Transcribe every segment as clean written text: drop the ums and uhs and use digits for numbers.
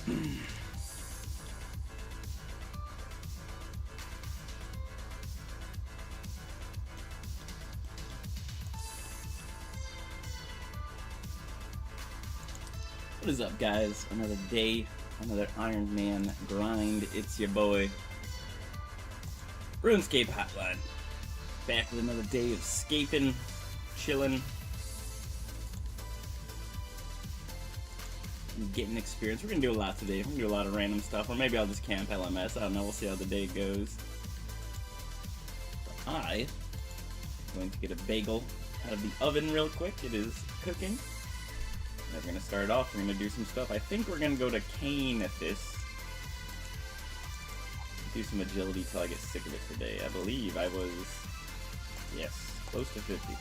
What is up, guys? Another day, another Iron Man grind. It's your boy, RuneScape Hotline. Back with another day of scaping, chilling, and getting experience. We're gonna do a lot today. We're gonna do a lot of random stuff, or maybe I'll just camp LMS. I don't know. We'll see how the day goes. But I am going to get a bagel out of the oven real quick. It is cooking. We're going to start off, we're going to do some stuff. I think we're going to go to Kane at this. Do some agility till I get sick of it today. I believe I was, yes, close to 50.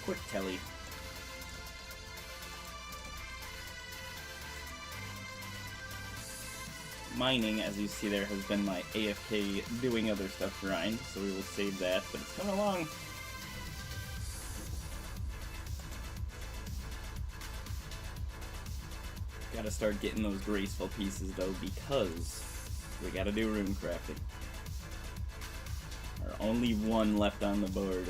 Quick telly. Mining, as you see there, has been my AFK doing other stuff grind, so we will save that, but it's coming along. Gotta start getting those graceful pieces though, because we gotta do rune crafting. There's only one left on the board.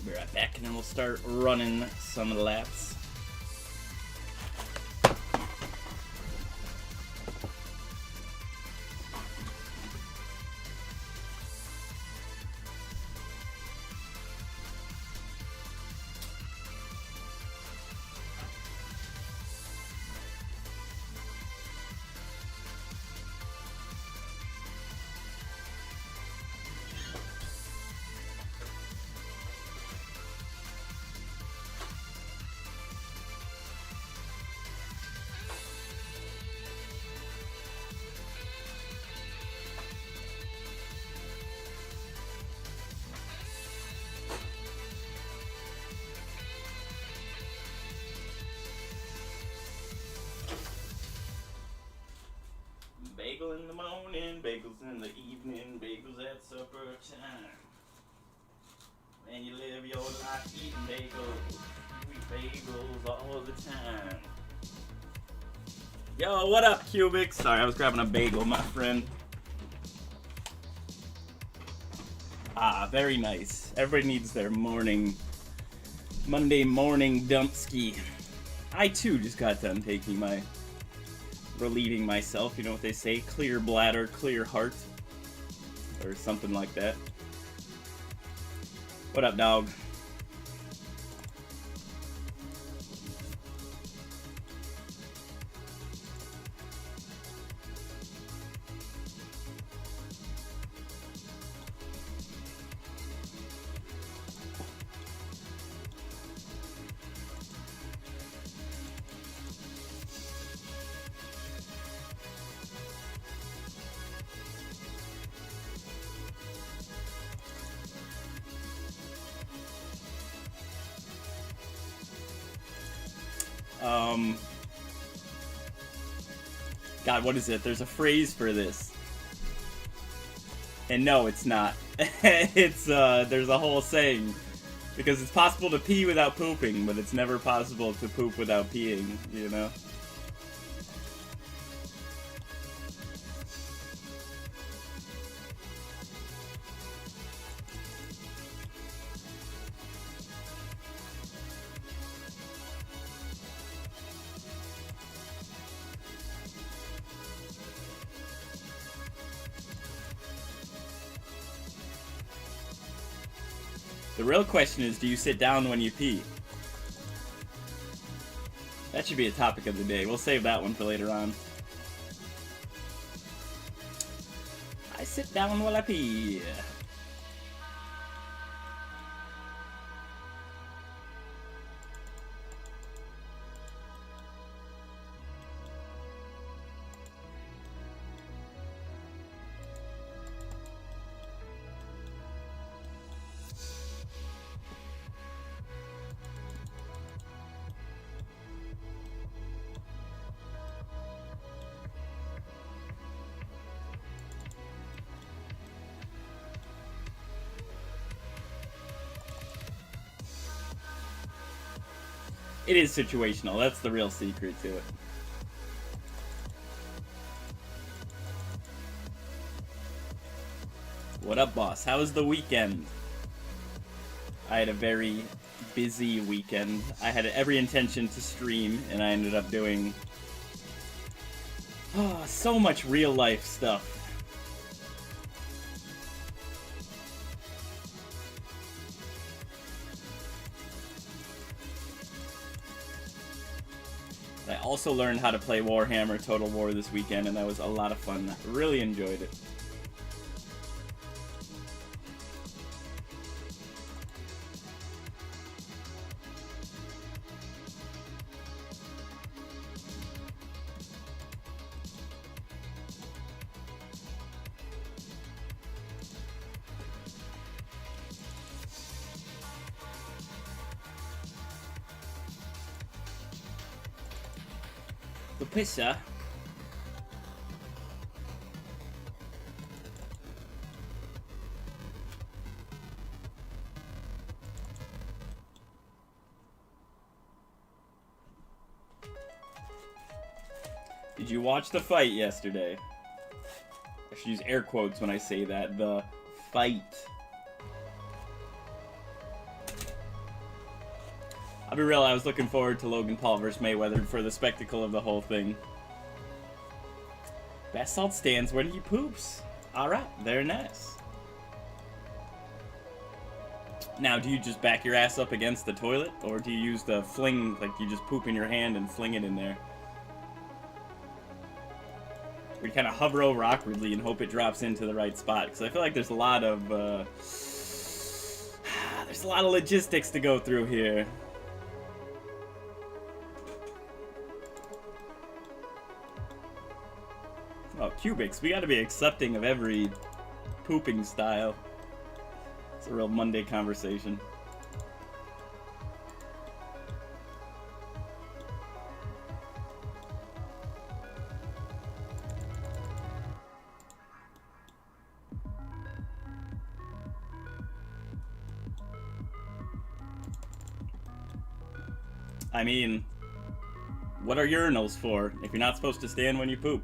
Be right back, and then we'll start running some of the laps. Bagel in the morning, bagels in the evening, bagels at supper time. And you live your life eating bagels, sweet bagels all the time. Yo, what up, Cubic? Sorry, I was grabbing a bagel, my friend. Ah, very nice. Everybody needs their Monday morning dumpski. I too just got done taking my relieving myself, you know what they say, clear bladder, clear heart, or something like that. What up, dog? God, what is it? There's a phrase for this. And no, it's not. It's, there's a whole saying. Because it's possible to pee without pooping, but it's never possible to poop without peeing, you know? The real question is, do you sit down when you pee? That should be a topic of the day. We'll save that one for later on. I sit down while I pee. It is situational. That's the real secret to it. What up, boss? How was the weekend? I had a very busy weekend. I had every intention to stream, and I ended up doing so much real life stuff. I also learned how to play Warhammer Total War this weekend, and that was a lot of fun. I really enjoyed it. The pizza. Did you watch the fight yesterday? I should use air quotes when I say that. The fight. I'll be real, I was looking forward to Logan Paul versus Mayweather for the spectacle of the whole thing. Basalt stands when he poops. Alright, very nice. Now, do you just back your ass up against the toilet? Or do you use the fling, like you just poop in your hand and fling it in there? Or you kind of hover over awkwardly and hope it drops into the right spot? Because I feel like there's a lot of, there's a lot of logistics to go through here. Oh, cubics. We gotta be accepting of every pooping style. It's a real Monday conversation. I mean, what are urinals for if you're not supposed to stand when you poop?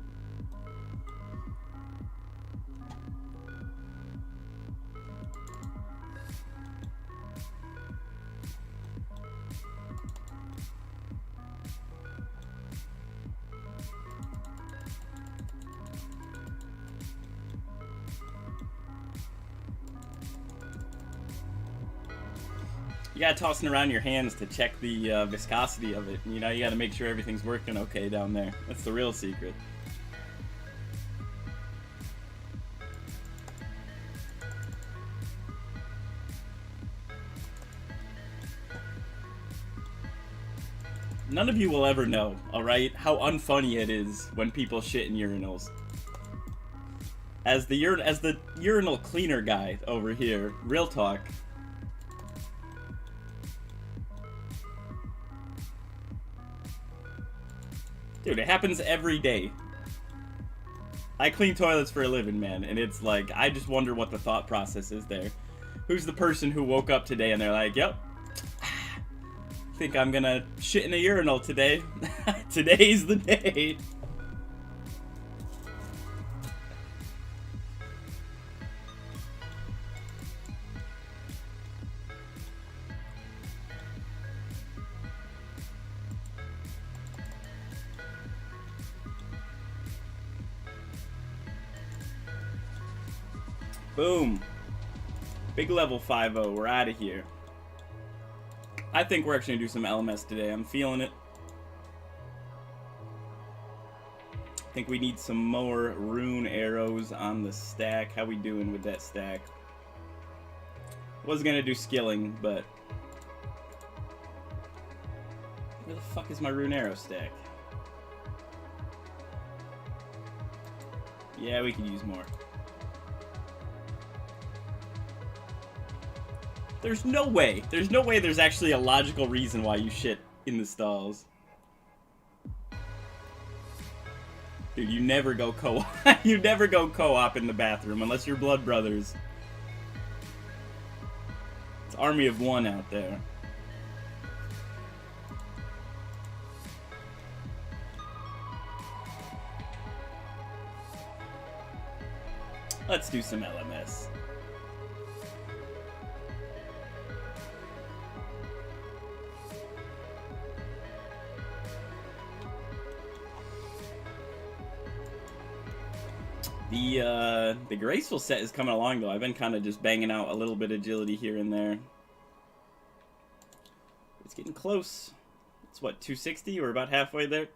You gotta toss it around your hands to check the viscosity of it. You know, you gotta make sure everything's working okay down there. That's the real secret. None of you will ever know, alright, how unfunny it is when people shit in urinals. As the urinal cleaner guy over here, real talk. Dude, it happens every day. I clean toilets for a living, man, and it's like, I just wonder what the thought process is there. Who's the person who woke up today and they're like, yep, think I'm gonna shit in a urinal today. Today's the day. Boom. Big level 5-0. We're out of here. I think we're actually going to do some LMS today. I'm feeling it. I think we need some more rune arrows on the stack. How we doing with that stack? Was going to do skilling, but... where the fuck is my rune arrow stack? Yeah, we could use more. There's no way there's actually a logical reason why you shit in the stalls. Dude, you never go co-op. You never go co-op in the bathroom unless you're blood brothers. It's army of one out there. Let's do some LMS. The graceful set is coming along though. I've been kind of just banging out a little bit of agility here and there. It's getting close. It's what, 260? We're about halfway there.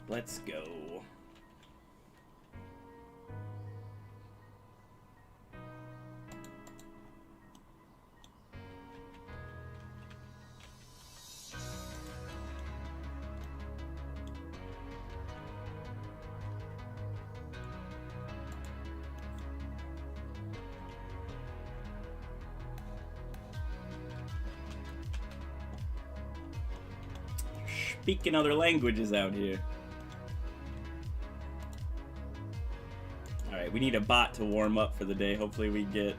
Let's go. Speaking other languages out here. Alright, we need a bot to warm up for the day. Hopefully we get...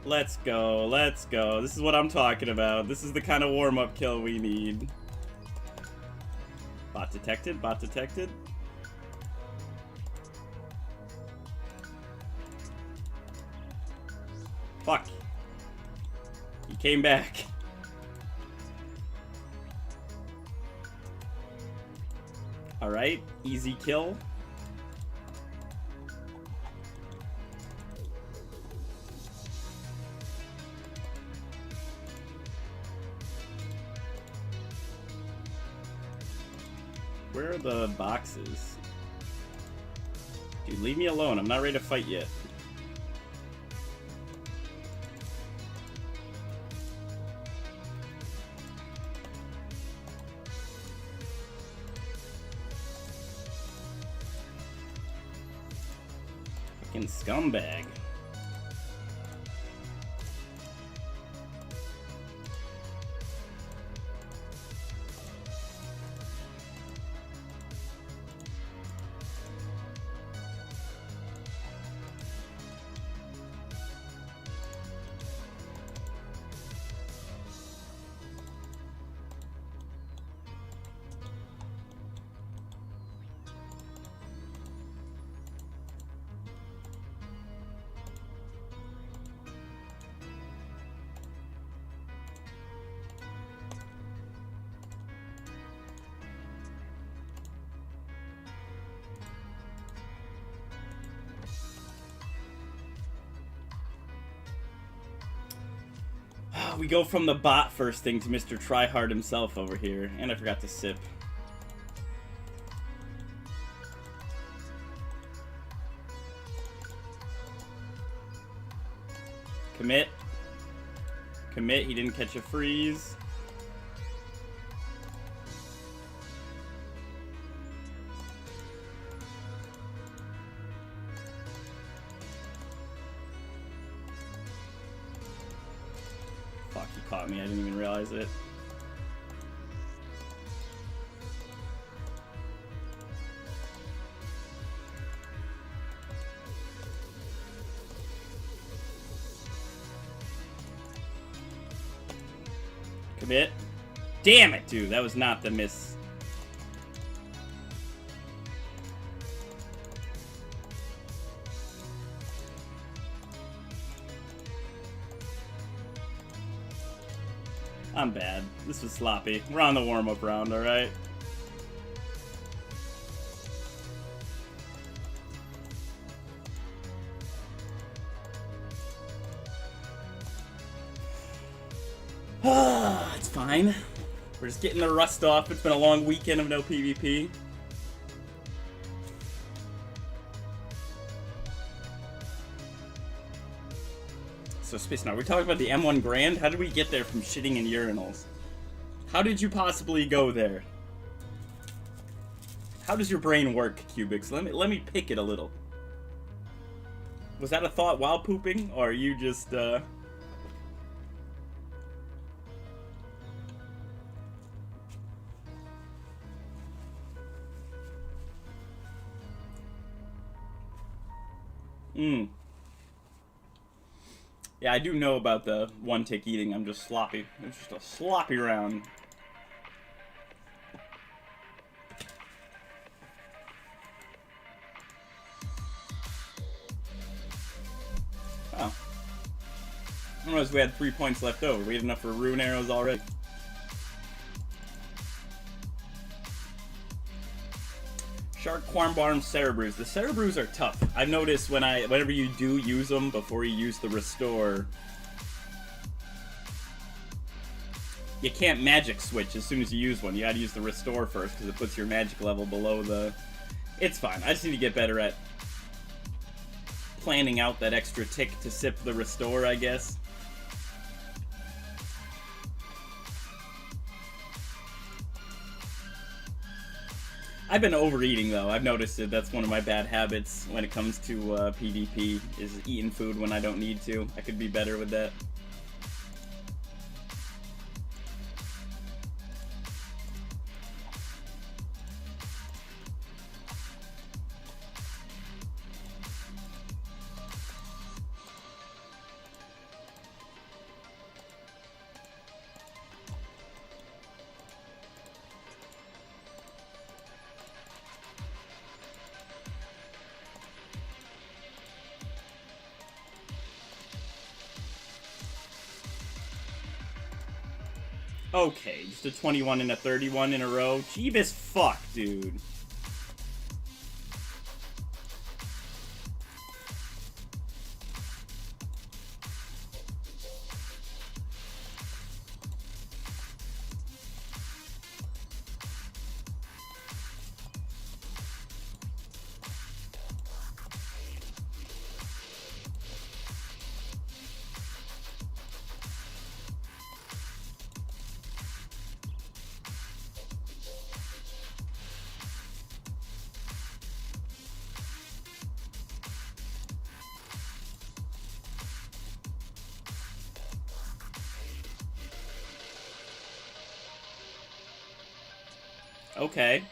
Let's go, let's go. This is what I'm talking about. This is the kind of warm-up kill we need. Bot detected, bot detected. Fuck. He came back. Alright, easy kill. Where are the boxes? Dude, leave me alone. I'm not ready to fight yet. Fucking scumbag. We go from the bot first thing to Mr. Tryhard himself over here. And I forgot to sip. Commit. Commit, he didn't catch a freeze. Fuck, he caught me, I didn't even realize it. Commit. Damn it, dude. That was not the miss. I'm bad. This was sloppy. We're on the warm-up round, alright? It's fine. We're just getting the rust off. It's been a long weekend of no PvP. So, Space, now we're talking about the M1 Grand? How did we get there from shitting in urinals? How did you possibly go there? How does your brain work, Cubics? Let me pick it a little. Was that a thought while pooping, or are you just, Mm. Yeah, I do know about the one-tick eating. I'm just sloppy. It's just a sloppy round. Oh. I don't know if we had 3 points left over. We had enough for rune arrows already. Shark Quarmbarm Cerebrews. The Cerebrews are tough. I've noticed whenever you do use them before you use the restore, you can't magic switch as soon as you use one. You gotta use the restore first because it puts your magic level below the... It's fine. I just need to get better at planning out that extra tick to sip the restore, I guess. I've been overeating, though. I've noticed that that's one of my bad habits when it comes to PvP, is eating food when I don't need to. I could be better with that. Okay, just a 21 and a 31 in a row. Jeebus fuck, dude. Okay.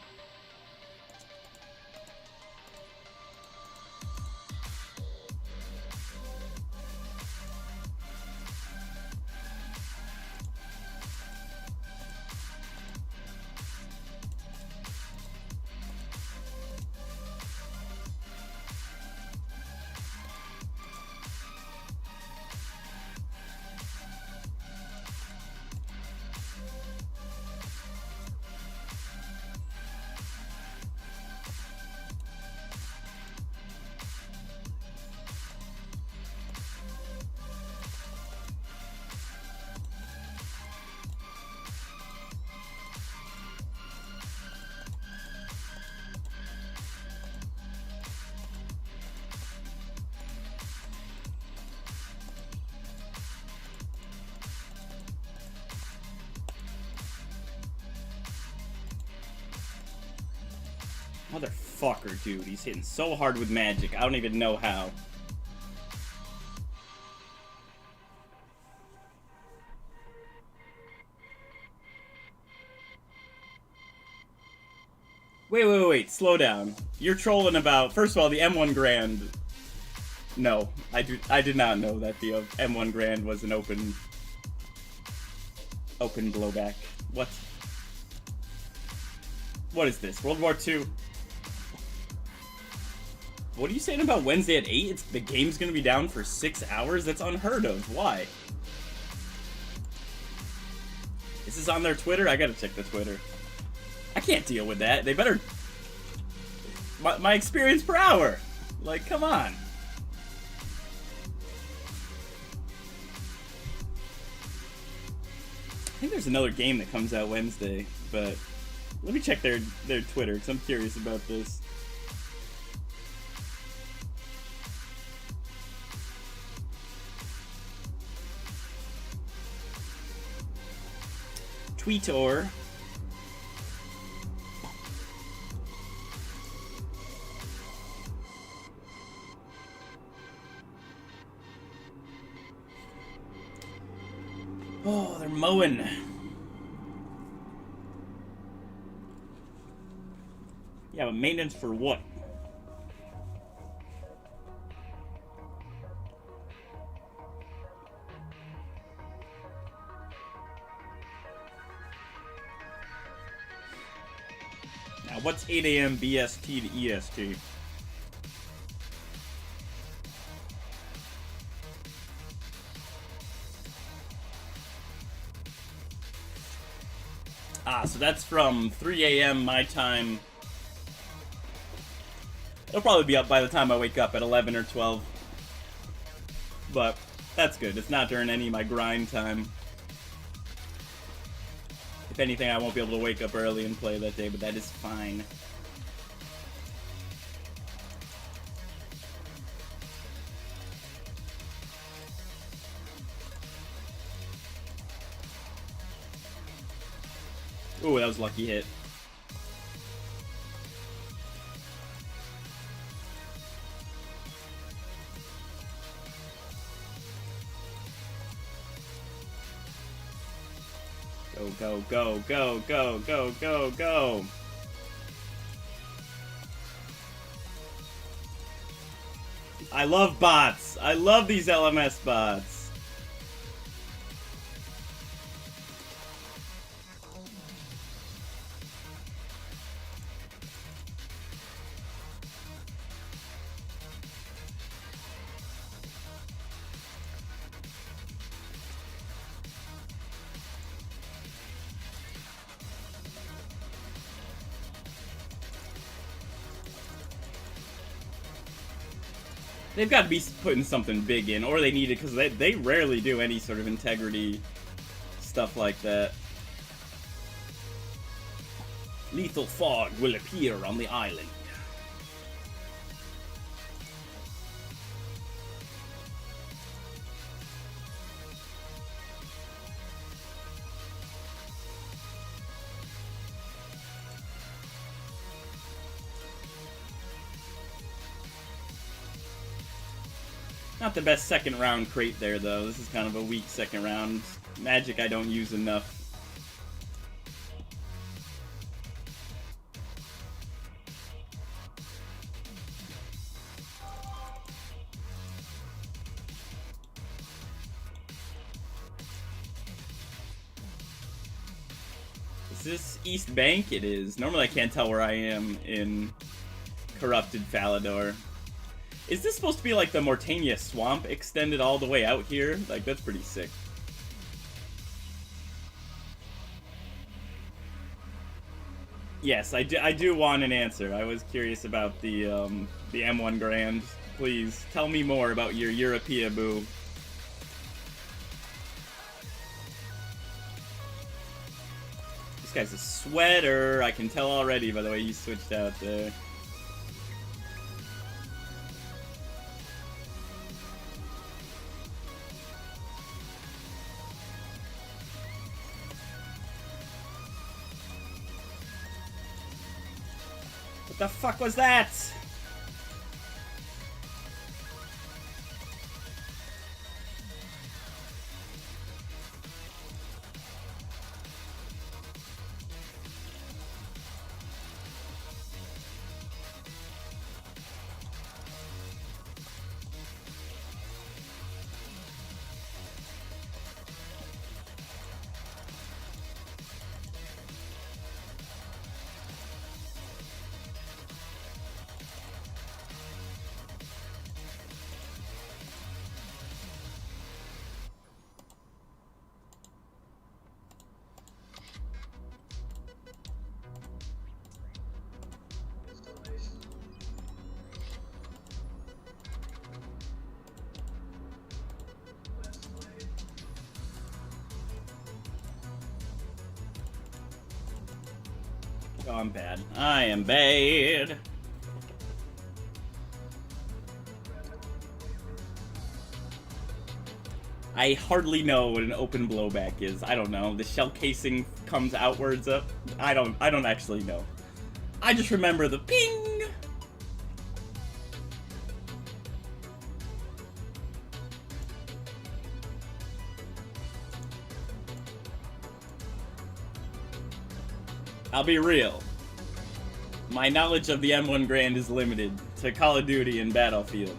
Motherfucker, dude. He's hitting so hard with magic. I don't even know how. Wait. Slow down. You're trolling about... First of all, the M1 Grand... No. I did not know that the M1 Grand was an open blowback. What? What is this? World War II? What are you saying about Wednesday at 8? The game's gonna be down for 6 hours? That's unheard of. Why? This is on their Twitter? I gotta check the Twitter. I can't deal with that. They better... My experience per hour. Like, come on. I think there's another game that comes out Wednesday, but... Let me check their Twitter, because I'm curious about this. Tweetor. Oh, they're mowing. Yeah, but maintenance for what? Now, what's 8 a.m. BST to EST? Ah, so that's from 3 a.m. my time. It'll probably be up by the time I wake up at 11 or 12. But that's good. It's not during any of my grind time. If anything, I won't be able to wake up early and play that day, but that is fine. Ooh, that was a lucky hit. Go, go, go, go, go, go, go. I love bots. I love these LMS bots. They've got to be putting something big in, or they need it, because they rarely do any sort of integrity stuff like that. Lethal fog will appear on the island. Not the best second round crate there, though. This is kind of a weak second round. Magic I don't use enough. Is this East Bank? It is. Normally I can't tell where I am in Corrupted Falador. Is this supposed to be like the Mortania Swamp extended all the way out here? Like, that's pretty sick. Yes, I do want an answer. I was curious about the M1 Grand. Please, tell me more about your Europea boo. This guy's a sweater. I can tell already by the way he switched out there. What the fuck was that? Oh, I'm bad. I am bad. I hardly know what an open blowback is. I don't know. The shell casing comes outwards up. I don't actually know. I just remember the ping. I'll be real. My knowledge of the M1 Grand is limited to Call of Duty and Battlefield.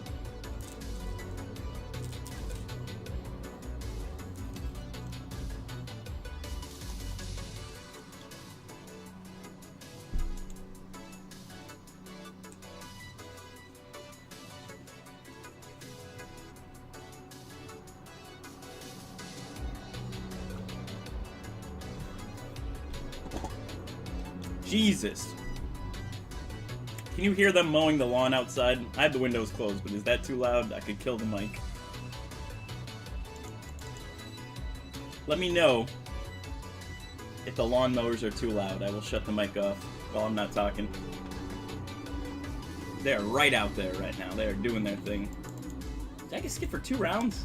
Jesus. Can you hear them mowing the lawn outside? I have the windows closed, but is that too loud? I could kill the mic. Let me know if the lawnmowers are too loud. I will shut the mic off while I'm not talking. They're right out there right now. They are doing their thing. Did I get skipped for 2 rounds?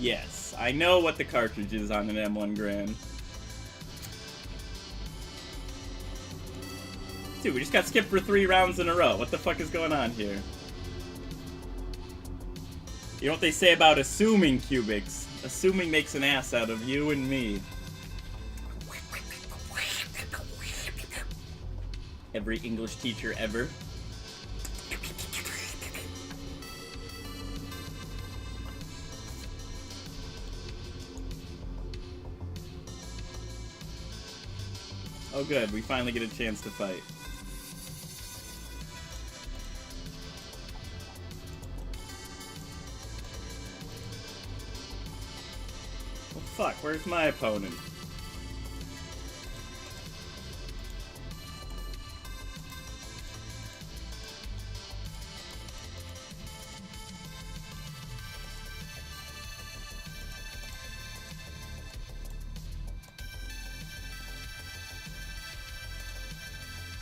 Yes, I know what the cartridge is on an M1 Grand. Dude, we just got skipped for 3 rounds in a row. What the fuck is going on here? You know what they say about assuming, Cubics? Assuming makes an ass out of you and me. Every English teacher ever. Oh good, we finally get a chance to fight. Well fuck, where's my opponent?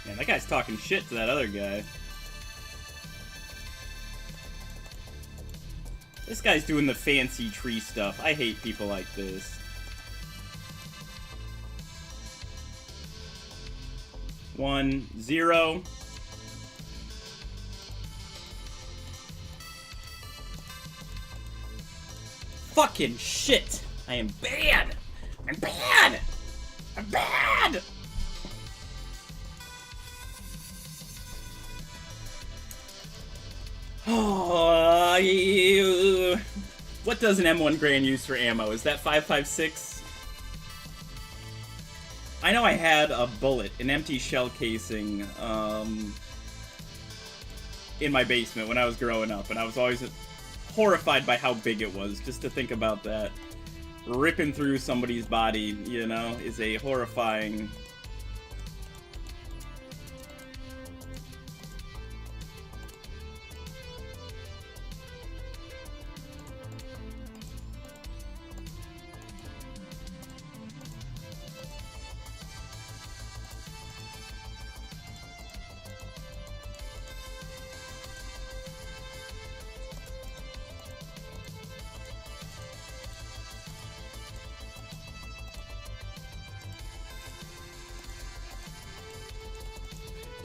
Man, that guy's talking shit to that other guy. This guy's doing the fancy tree stuff. I hate people like this. One, zero. Fucking shit! I am bad! I'm bad! I'm bad! Oh, what does an M1 Grand use for ammo? Is that 5.56? I know I had a bullet, an empty shell casing, in my basement when I was growing up, and I was always horrified by how big it was. Just to think about that ripping through somebody's body, you know, is a horrifying...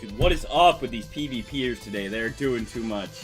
Dude, what is up with these PvPers today? They're doing too much.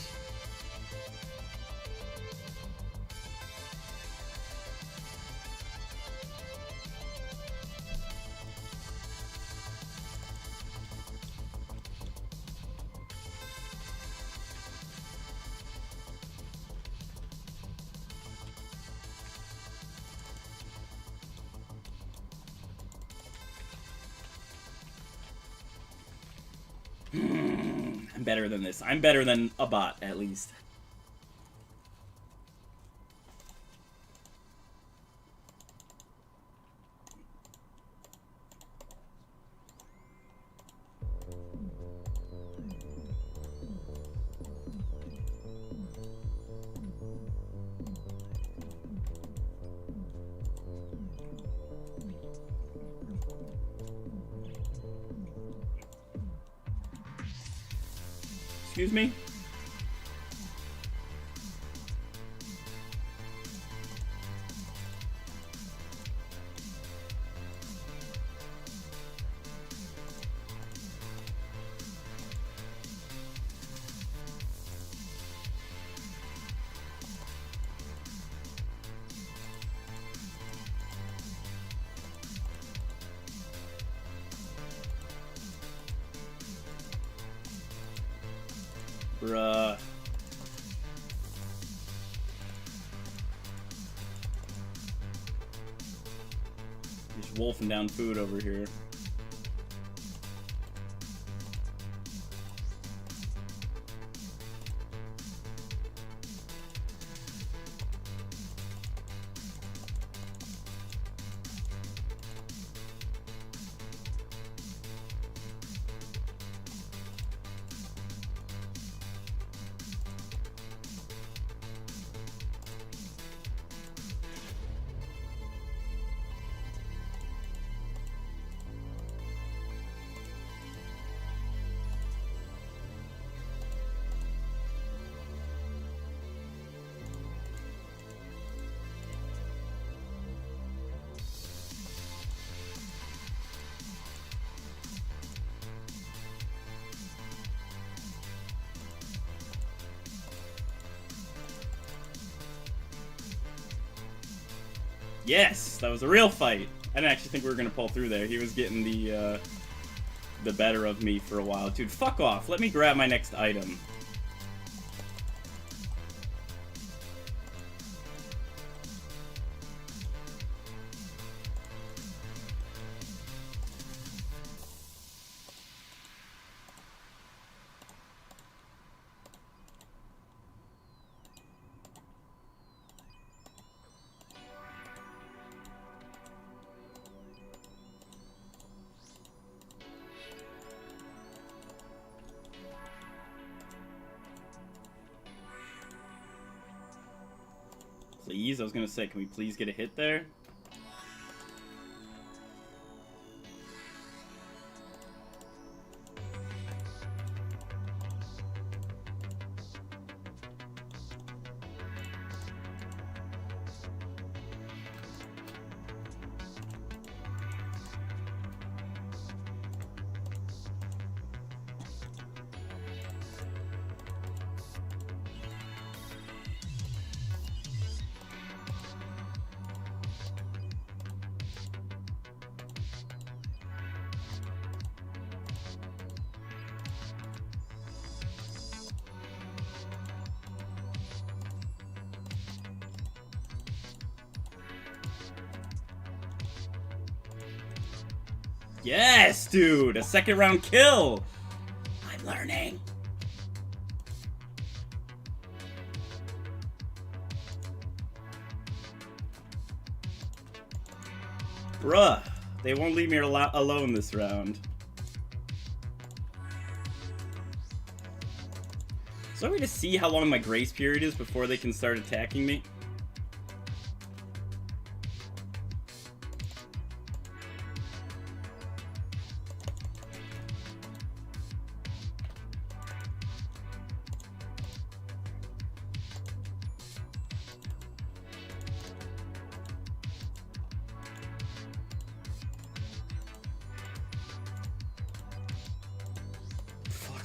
I'm better than this. I'm better than a bot, at least. Excuse me? Bruh. wolfing down food over here. Yes, that was a real fight. I didn't actually think we were gonna pull through there. He was getting the better of me for a while. Dude, fuck off. Let me grab my next item. Please, I was gonna say, can we please get a hit there? Yes, dude! A second round kill! I'm learning. Bruh, they won't leave me alone this round. So I'm going to see how long my grace period is before they can start attacking me.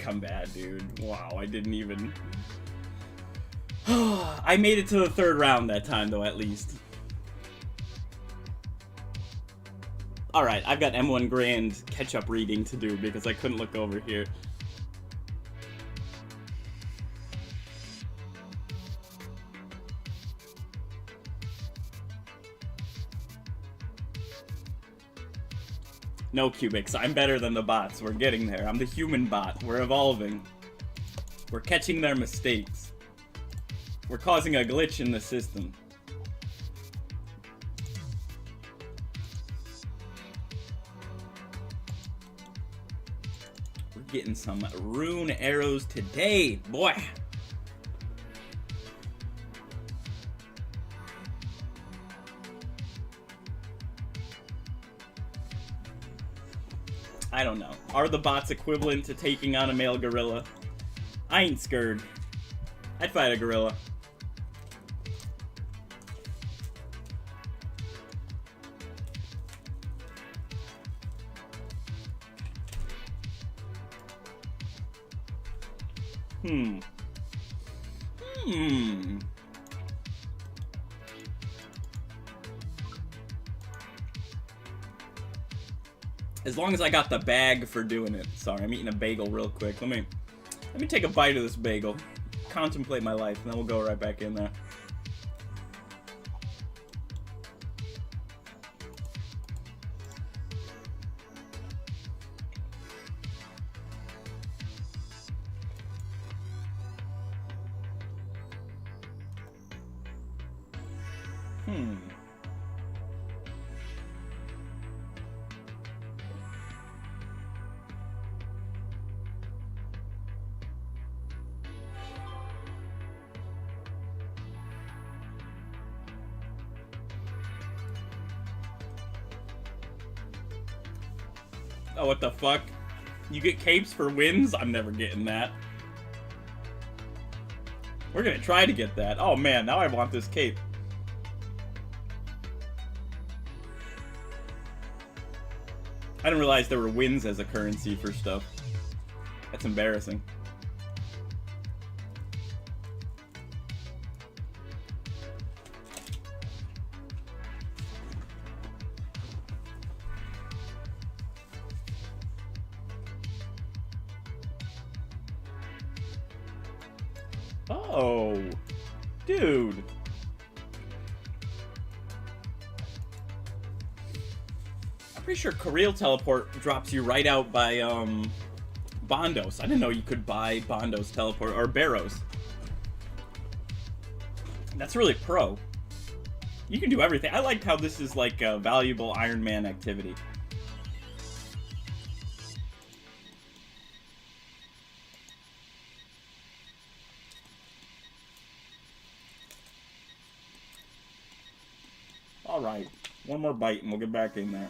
I'm bad, dude. Wow, I didn't even... I made it to the third round that time, though, at least. Alright, I've got M1 Grand catch-up reading to do because I couldn't look over here. No, Cubics, I'm better than the bots. We're getting there. I'm the human bot. We're evolving. We're catching their mistakes. We're causing a glitch in the system. We're getting some rune arrows today, boy. I don't know. Are the bots equivalent to taking on a male gorilla? I ain't scared. I'd fight a gorilla. As long as I got the bag for doing it. Sorry, I'm eating a bagel real quick. Let me take a bite of this bagel. Contemplate my life, and then we'll go right back in there. Oh, what the fuck? You get capes for wins? I'm never getting that. We're gonna try to get that. Oh man, now I want this cape. I didn't realize there were wins as a currency for stuff. That's embarrassing. Oh, dude. I'm pretty sure Koreal Teleport drops you right out by Bondos. I didn't know you could buy Bondos Teleport or Barrows. That's really pro. You can do everything. I like how this is like a valuable Iron Man activity. Alright, one more bite and we'll get back in there.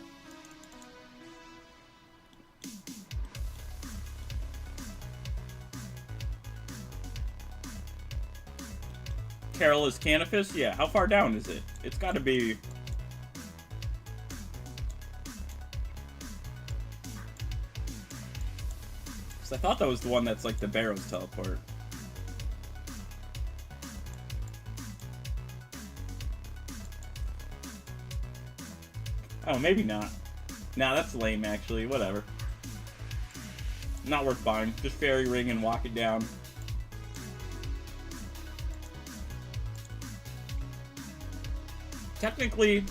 Carol is Canifis? Yeah, how far down is it? It's gotta be... Because I thought that was the one that's like the Barrows teleport. Oh, maybe not. Nah, that's lame, actually. Whatever. Not worth buying. Just fairy ring and walk it down. Technically,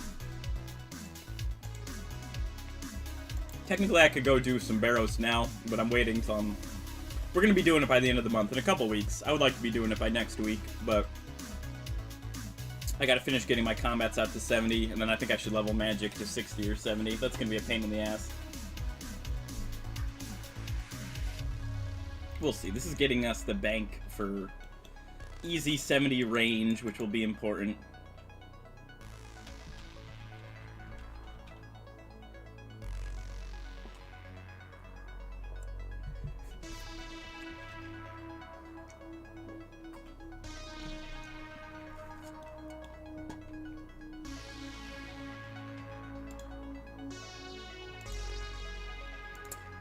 I could go do some Barrows now, but I'm waiting till we're going to be doing it by the end of the month in a couple weeks. I would like to be doing it by next week, but I gotta finish getting my combats out to 70, and then I think I should level magic to 60 or 70. That's gonna be a pain in the ass. We'll see. This is getting us the bank for easy 70 range, which will be important.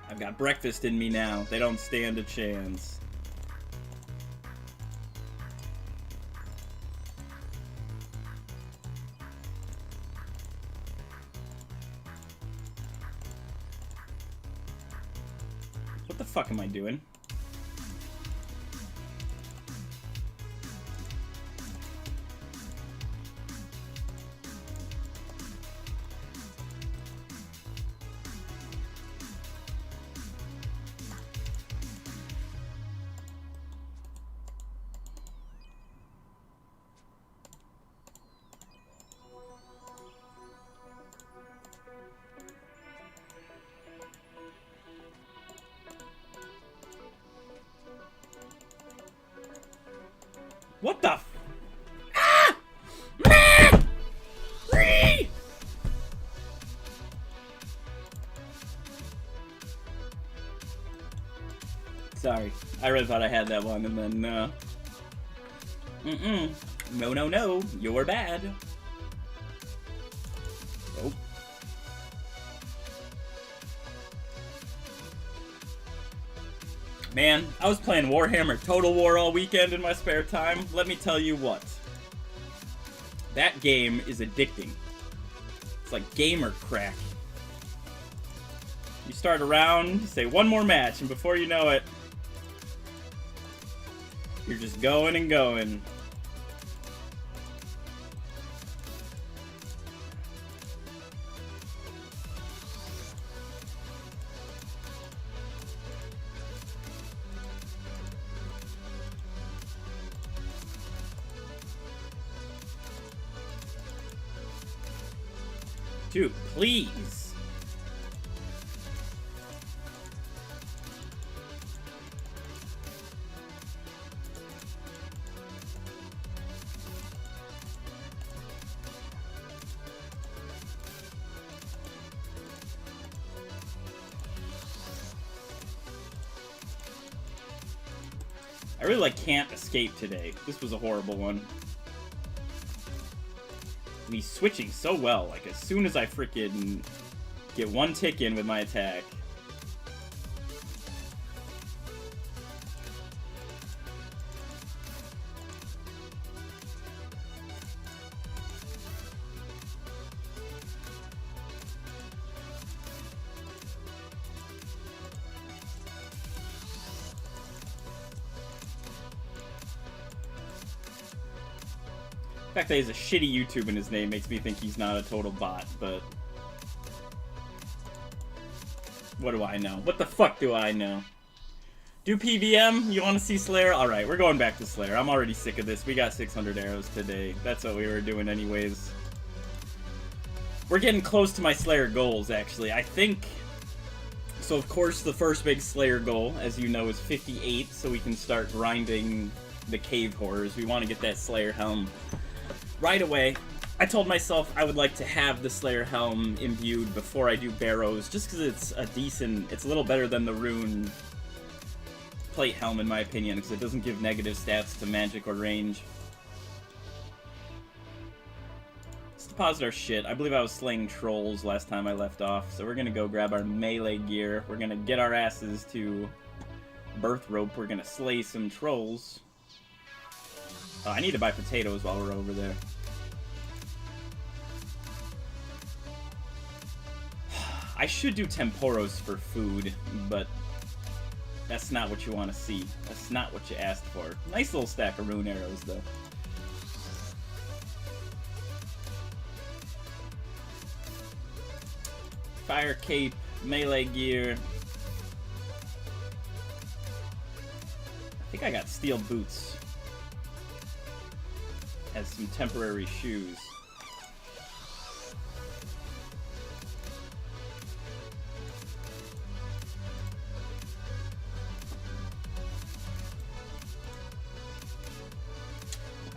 I've got breakfast in me now. They don't stand a chance. What the fuck am I doing? What the f- Ah! Man! Free! Sorry. I really thought I had that one and then, No, no, no. You're bad. Oh. Man, I was playing Warhammer Total War all weekend in my spare time. Let me tell you what. That game is addicting. It's like gamer crack. You start a round, you say one more match, and before you know it, you're just going and going. Dude, please. I really, like, can't escape today. This was a horrible one. And he's switching so well. Like, as soon as I freaking get one tick in with my attack. The fact that he has a shitty YouTube in his name makes me think he's not a total bot, but... what do I know? What the fuck do I know? Do PVM? You want to see Slayer? Alright, we're going back to Slayer. I'm already sick of this. We got 600 arrows today. That's what we were doing anyways. We're getting close to my Slayer goals, actually. I think... so, of course, the first big Slayer goal, as you know, is 58, so we can start grinding the cave horrors. We want to get that Slayer helm right away. I told myself I would like to have the Slayer helm imbued before I do Barrows, just because it's a decent... it's a little better than the Rune plate helm, in my opinion, because it doesn't give negative stats to magic or range. Let's deposit our shit. I believe I was slaying trolls last time I left off, so we're gonna go grab our melee gear. We're gonna get our asses to Birth Rope. We're gonna slay some trolls. Oh, I need to buy potatoes while we're over there. I should do temporos for food, but that's not what you want to see. That's not what you asked for. Nice little stack of rune arrows, though. Fire cape, melee gear. I think I got steel boots as some temporary shoes.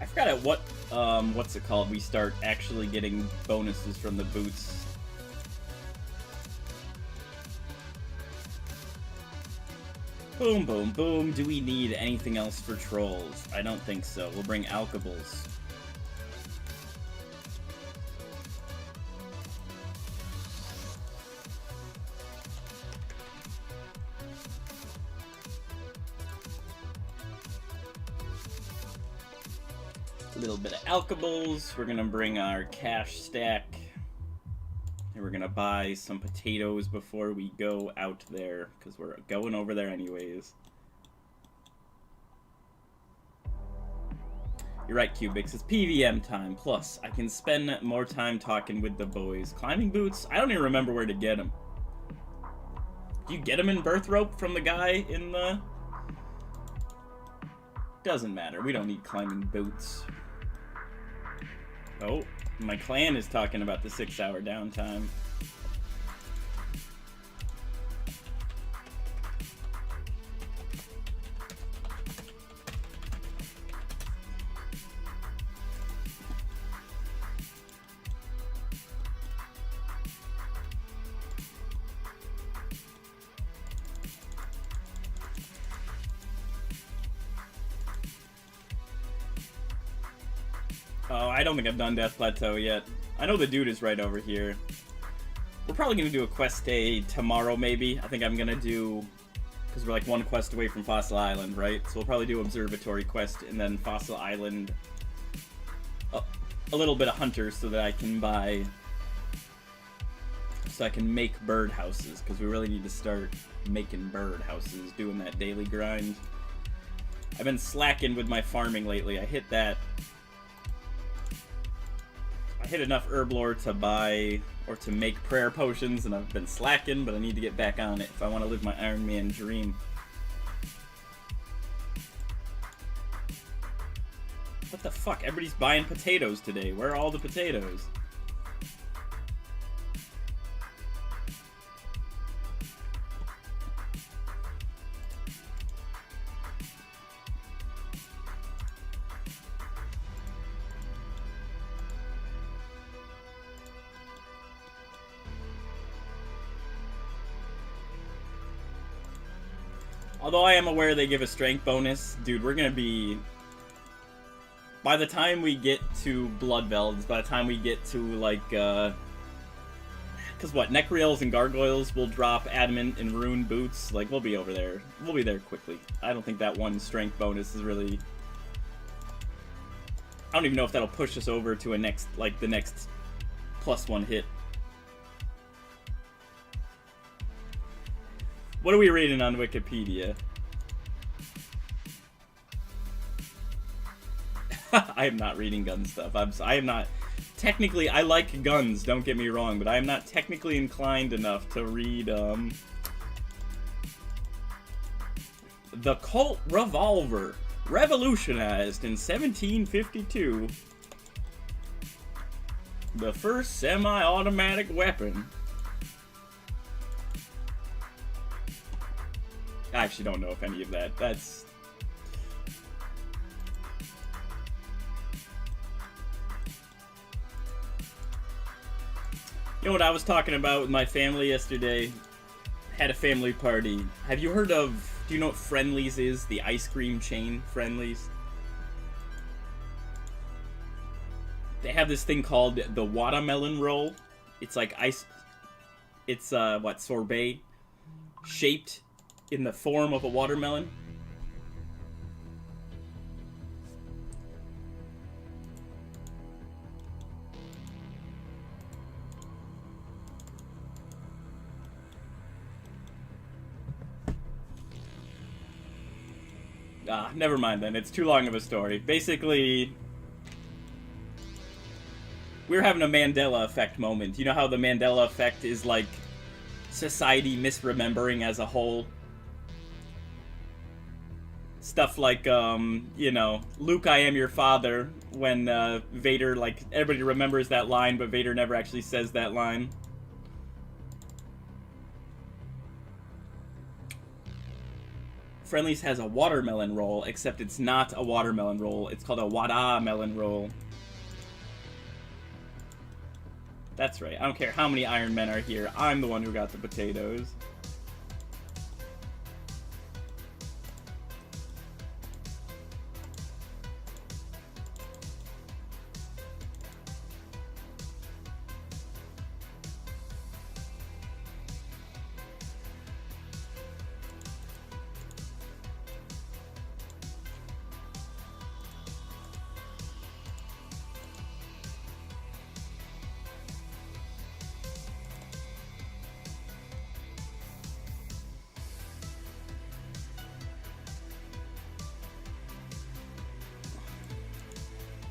I forgot at what, what's it called, we start actually getting bonuses from the boots. Boom, boom, boom. Do we need anything else for trolls? I don't think so. We'll bring alkables. A little bit of alkables. We're gonna bring our cash stack. And we're gonna buy some potatoes before we go out there, because we're going over there anyways. You're right, Cubics. It's PVM time. Plus, I can spend more time talking with the boys. Climbing boots? I don't even remember where to get them. Do you get them in Birth Rope from the guy in the... Doesn't matter. We don't need climbing boots. Oh, my clan is talking about the 6-hour downtime. Oh, I don't think I've done Death Plateau yet. I know the dude is right over here. We're probably going to do a quest day tomorrow, maybe. I think I'm going to do... because we're like one quest away from Fossil Island, right? So we'll probably do Observatory quest and then Fossil Island. A little bit of Hunter so that I can buy... so I can make bird houses, because we really need to start making bird houses, doing that daily grind. I've been slacking with my farming lately. I hit enough herb lore to buy or to make prayer potions, and I've been slacking, but I need to get back on it if I want to live my Iron Man dream. What the fuck? Everybody's buying potatoes today. Where are all the potatoes? Although I am aware they give a strength bonus, dude, we're gonna be... By the time we get to Bloodvelds, by the time we get to, like, because what, Necreals and Gargoyles will drop Adamant and Rune boots, like, we'll be over there. We'll be there quickly. I don't think that one strength bonus is really... I don't even know if that'll push us over to a next, like, the next +1 hit. What are we reading on Wikipedia? I am not reading gun stuff. I am not... Technically, I like guns, don't get me wrong, but I am not technically inclined enough to read, The Colt Revolver, revolutionized in 1752. The first semi-automatic weapon. I actually don't know if any of that. That's... You know what I was talking about with my family yesterday? Had a family party. Have you heard of... Do you know what Friendly's is? The ice cream chain, Friendly's? They have this thing called the watermelon roll. It's like ice... It's, what, sorbet? Shaped in the form of a watermelon. Ah, never mind then. It's too long of a story. Basically, we're having a Mandela effect moment. You know how the Mandela effect is like society misremembering as a whole? Stuff like, you know, Luke, I am your father, when Vader, like, everybody remembers that line, but Vader never actually says that line. Friendly's has a watermelon roll, except it's not a watermelon roll. It's called a wada-melon roll. That's right. I don't care how many Iron Men are here. I'm the one who got the potatoes.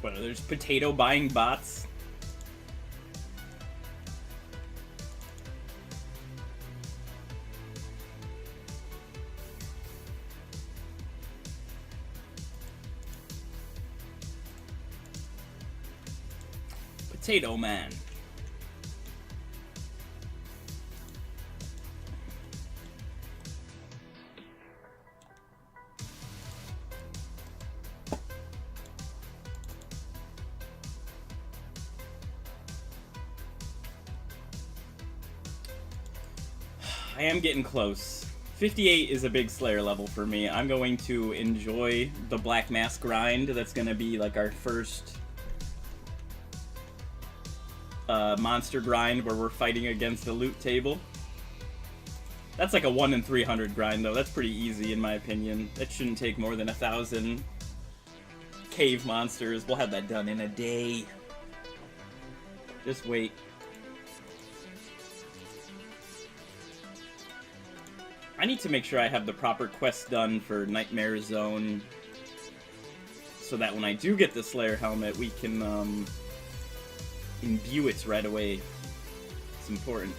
What, there's potato buying bots? Potato Man. I am getting close. 58 is a big Slayer level for me. I'm going to enjoy the Black Mask grind. That's going to be like our first monster grind where we're fighting against the loot table. That's like a 1 in 300 grind though. That's pretty easy in my opinion. That shouldn't take more than 1,000 cave monsters. We'll have that done in a day. Just wait. I need to make sure I have the proper quests done for Nightmare Zone so that when I do get the Slayer helmet, we can imbue it right away. It's important.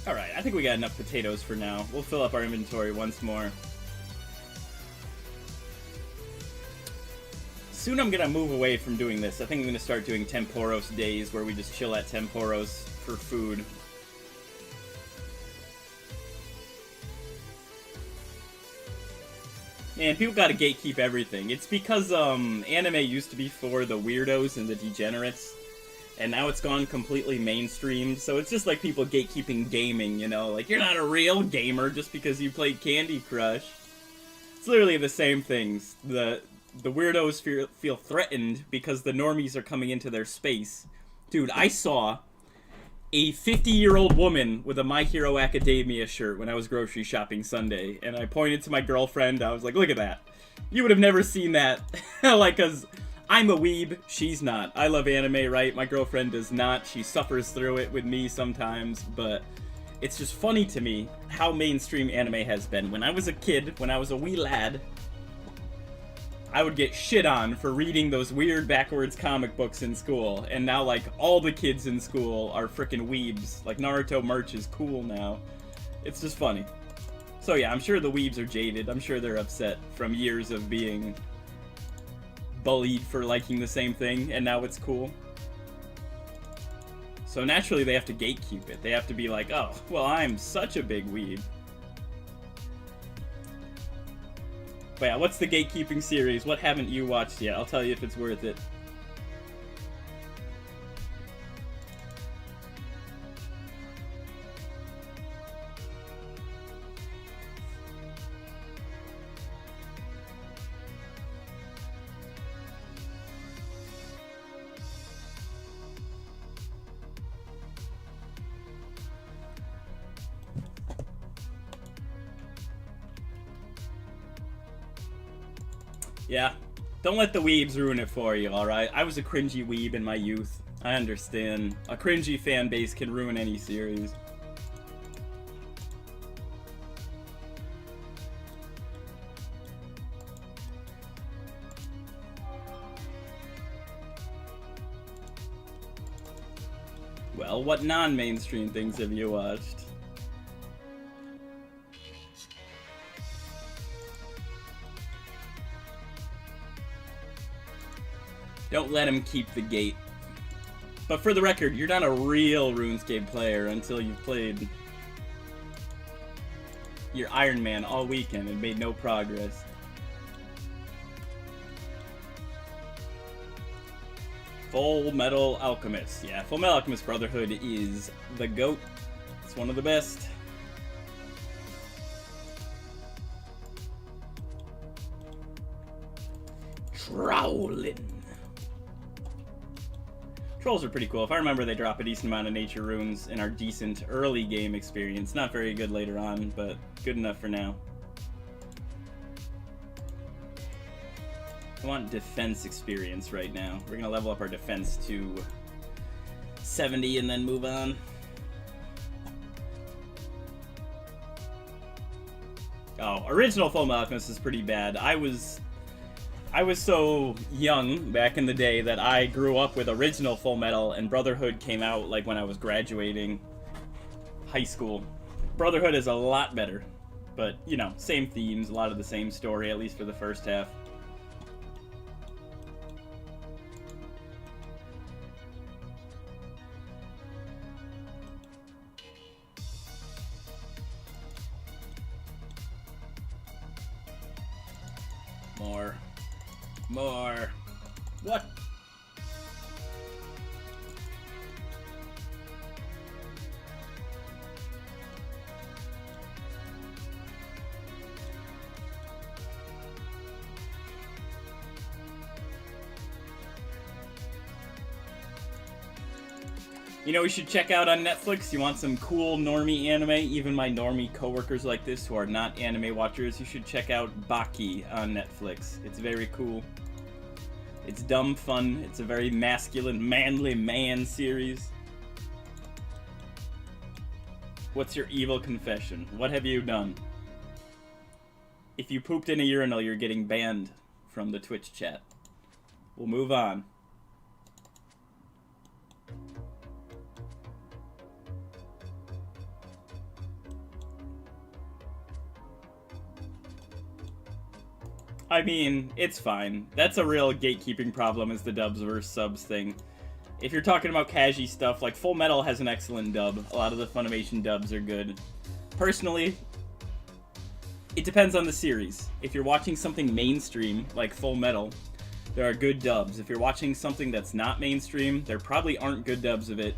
Alright, I think we got enough potatoes for now. We'll fill up our inventory once more. Soon I'm gonna move away from doing this. I think I'm gonna start doing Temporos days where we just chill at Temporos for food. Man, people gotta gatekeep everything. It's because, anime used to be for the weirdos and the degenerates, and now it's gone completely mainstream, so it's just like people gatekeeping gaming, you know? Like, you're not a real gamer just because you played Candy Crush. It's literally the same things. The weirdos feel threatened because the normies are coming into their space. Dude, I saw a 50-year-old woman with a My Hero Academia shirt when I was grocery shopping Sunday, and I pointed to my girlfriend. I was like, look at that. You would have never seen that. Like, because I'm a weeb, she's not. I love anime, right? My girlfriend does not. She suffers through it with me sometimes, but it's just funny to me how mainstream anime has been. When I was a kid, when I was a wee lad, I would get shit on for reading those weird backwards comic books in school, and now, like, all the kids in school are frickin' weebs. Like, Naruto merch is cool now. It's just funny. So yeah, I'm sure the weebs are jaded. I'm sure they're upset from years of being bullied for liking the same thing, and now it's cool. So naturally they have to gatekeep it. They have to be like, oh, well, I'm such a big weeb. But yeah, what's the gatekeeping series? What haven't you watched yet? I'll tell you if it's worth it. Yeah, don't let the weebs ruin it for you, alright? I was a cringy weeb in my youth. I understand. A cringy fan base can ruin any series. Well, what non-mainstream things have you watched? Don't let him keep the gate. But for the record, you're not a real RuneScape player until you've played your Iron Man all weekend and made no progress. Full Metal Alchemist. Yeah, Full Metal Alchemist Brotherhood is the GOAT. It's one of the best. Trowlin. Trolls are pretty cool. If I remember, they drop a decent amount of nature runes and are decent early game experience. Not very good later on, but good enough for now. I want defense experience right now. We're gonna level up our defense to 70 and then move on. Oh, original Full Metal Alchemist is pretty bad. I was so young back in the day that I grew up with original Full Metal, and Brotherhood came out like when I was graduating high school. Brotherhood is a lot better, but you know, same themes, a lot of the same story, at least for the first half. More. What? You know, we should check out on Netflix. You want some cool normie anime? Even my normie coworkers like this who are not anime watchers, you should check out Baki on Netflix. It's very cool. It's dumb fun. It's a very masculine, manly man series. What's your evil confession? What have you done? If you pooped in a urinal, you're getting banned from the Twitch chat. We'll move on. I mean, it's fine. That's a real gatekeeping problem, is the dubs versus subs thing. If you're talking about Kaji stuff, like Full Metal has an excellent dub. A lot of the Funimation dubs are good. Personally, It depends on the series. If you're watching something mainstream, like Full Metal, there are good dubs. If you're watching something that's not mainstream, there probably aren't good dubs of it.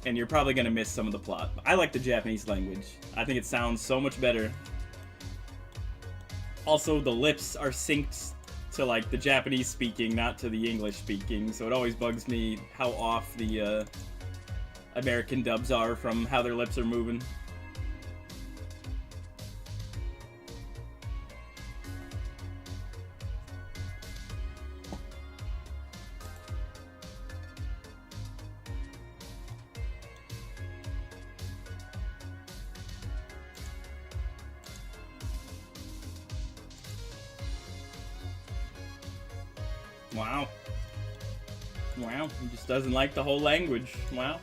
And you're probably going to miss some of the plot. I like the Japanese language. I think it sounds so much better. Also, the lips are synced to, like, the Japanese speaking, not to the English speaking. So it always bugs me how off the American dubs are from how their lips are moving. Wow. Wow, he just doesn't like the whole language. Wow.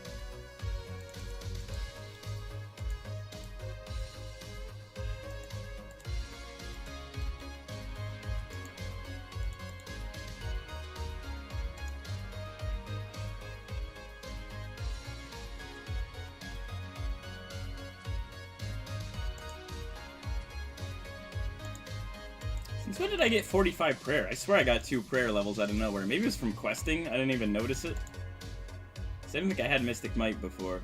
Since when did I get 45 prayer? I swear I got 2 prayer levels out of nowhere. Maybe it was from questing. I didn't even notice it. I didn't think I had Mystic Might before.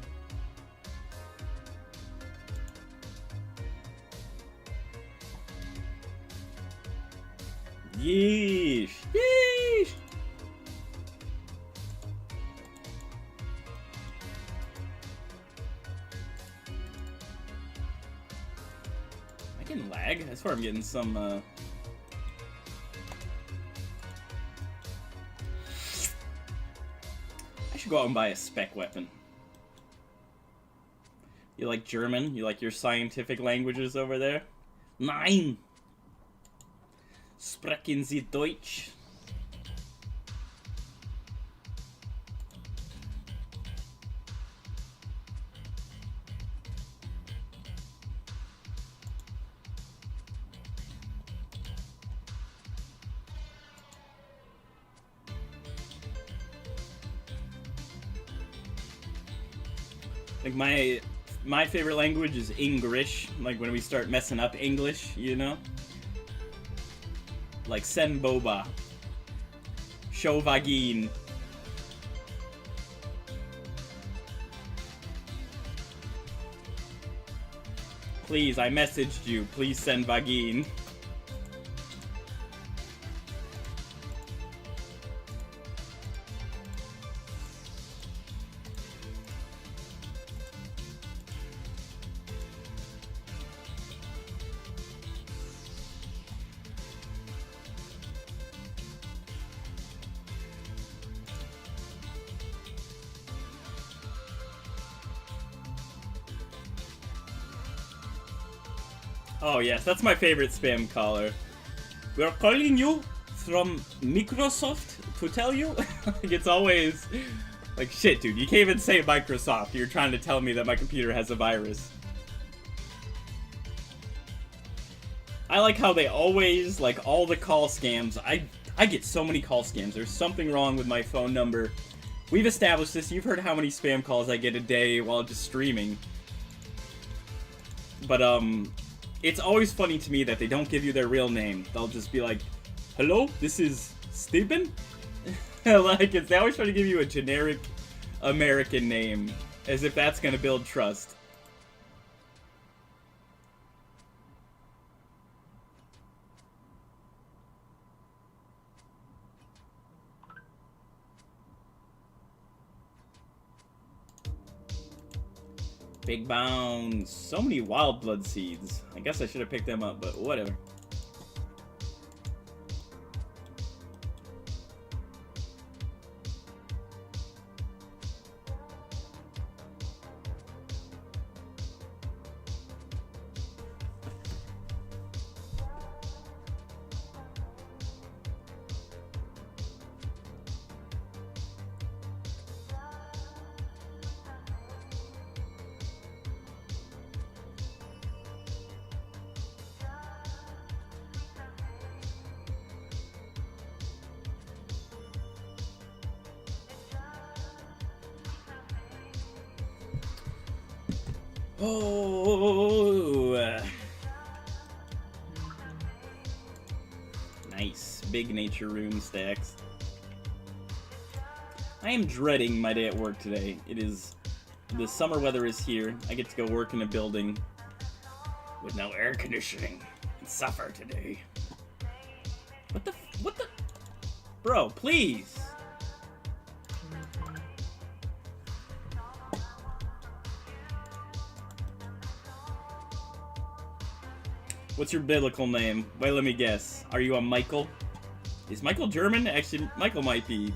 Yeesh! Yeesh! Am I getting lag? I swear I'm getting some, I should go out and buy a spec weapon. You like German? You like your scientific languages over there? Nein! Sprechen Sie Deutsch? Like my favorite language is English. Like when we start messing up English, you know? Like Sen Boba. Shovagin. Please, I messaged you. Please send Vagin. Oh yes, that's my favorite spam caller. We're calling you from Microsoft to tell you. Like it's always like shit, dude. You can't even say Microsoft. You're trying to tell me that my computer has a virus. I like how they always, like all the call scams. I get so many call scams. There's something wrong with my phone number. We've established this. You've heard how many spam calls I get a day while just streaming. But it's always funny to me that they don't give you their real name. They'll just be like, hello, this is Stephen? Like, they always try to give you a generic American name, as if that's gonna build trust. Big bounds. So many wild blood seeds. I guess I should have picked them up, but whatever. Oh, Nice. Big nature rune stacks. I am dreading my day at work today. The summer weather is here. I get to go work in a building with no air conditioning and suffer today. What the? Bro, please! What's your biblical name? Wait, let me guess. Are you a Michael? Is Michael German? Actually, Michael might be.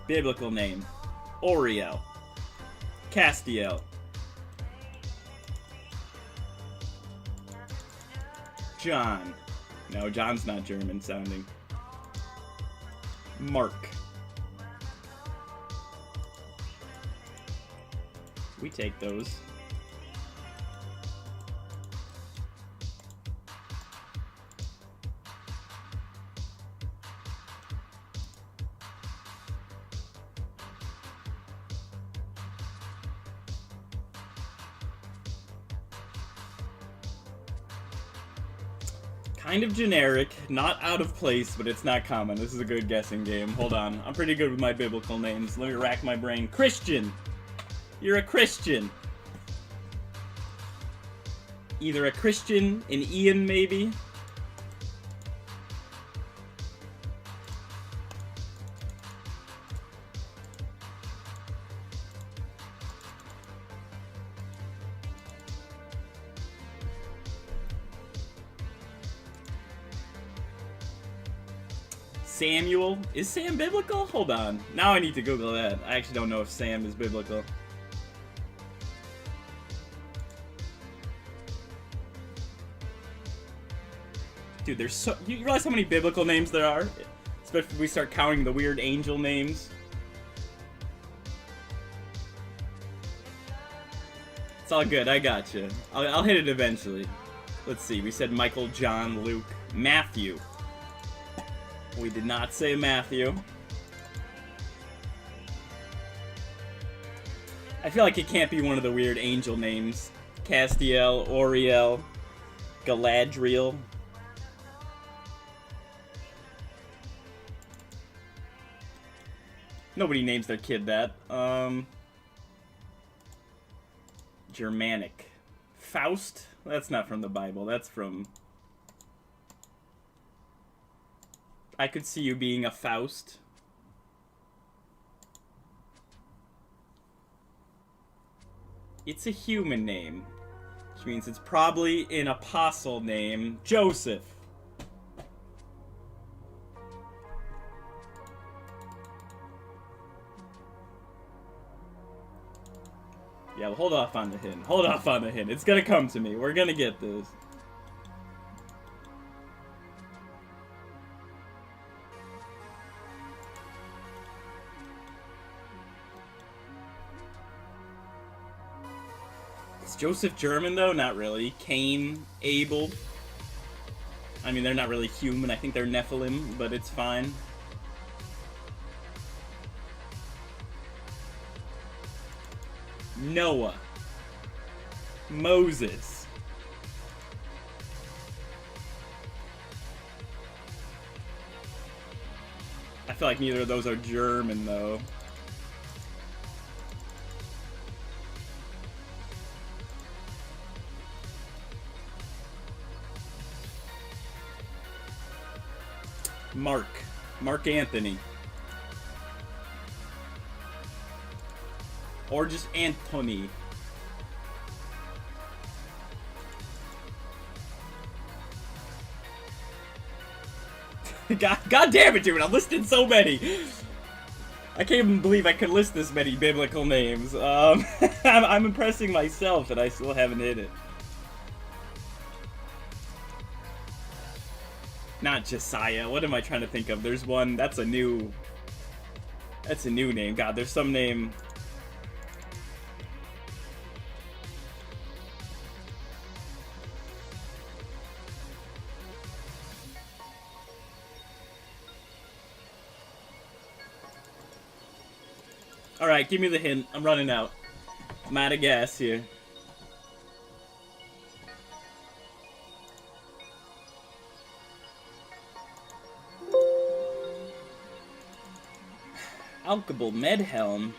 Biblical name. Oriel. Castiel. John. No, John's not German sounding. Mark. We take those. Kind of generic, not out of place, but it's not common. This is a good guessing game. Hold on. I'm pretty good with my biblical names. Let me rack my brain. Christian! You're a Christian. Either a Christian, an Ian maybe. Samuel? Is Sam biblical? Hold on. Now I need to Google that. I actually don't know if Sam is biblical. Dude, there's so... You realize how many biblical names there are? Especially if we start counting the weird angel names. It's all good, I gotcha. I'll hit it eventually. Let's see, we said Michael, John, Luke, Matthew. We did not say Matthew. I feel like it can't be one of the weird angel names. Castiel, Oriel, Galadriel. Nobody names their kid that. Germanic. Faust? That's not from the Bible. That's from... I could see you being a Faust. It's a human name, which means it's probably an apostle name. Joseph. Yeah, well, hold off on the hint. Hold off on the hint. It's gonna come to me. We're gonna get this. Is Joseph German, though? Not really. Cain, Abel. I mean, they're not really human. I think they're Nephilim, but it's fine. Noah. Moses. I feel like neither of those are German, though. Mark Anthony. Or just Anthony. God damn it, dude! I'm listing so many. I can't even believe I could list this many biblical names. I'm impressing myself that I still haven't hit it. Not Josiah. What am I trying to think of? There's one. That's a new name. God, there's some name. Alright, give me the hint. I'm running out. I'm out of gas here. Alkable Medhelm.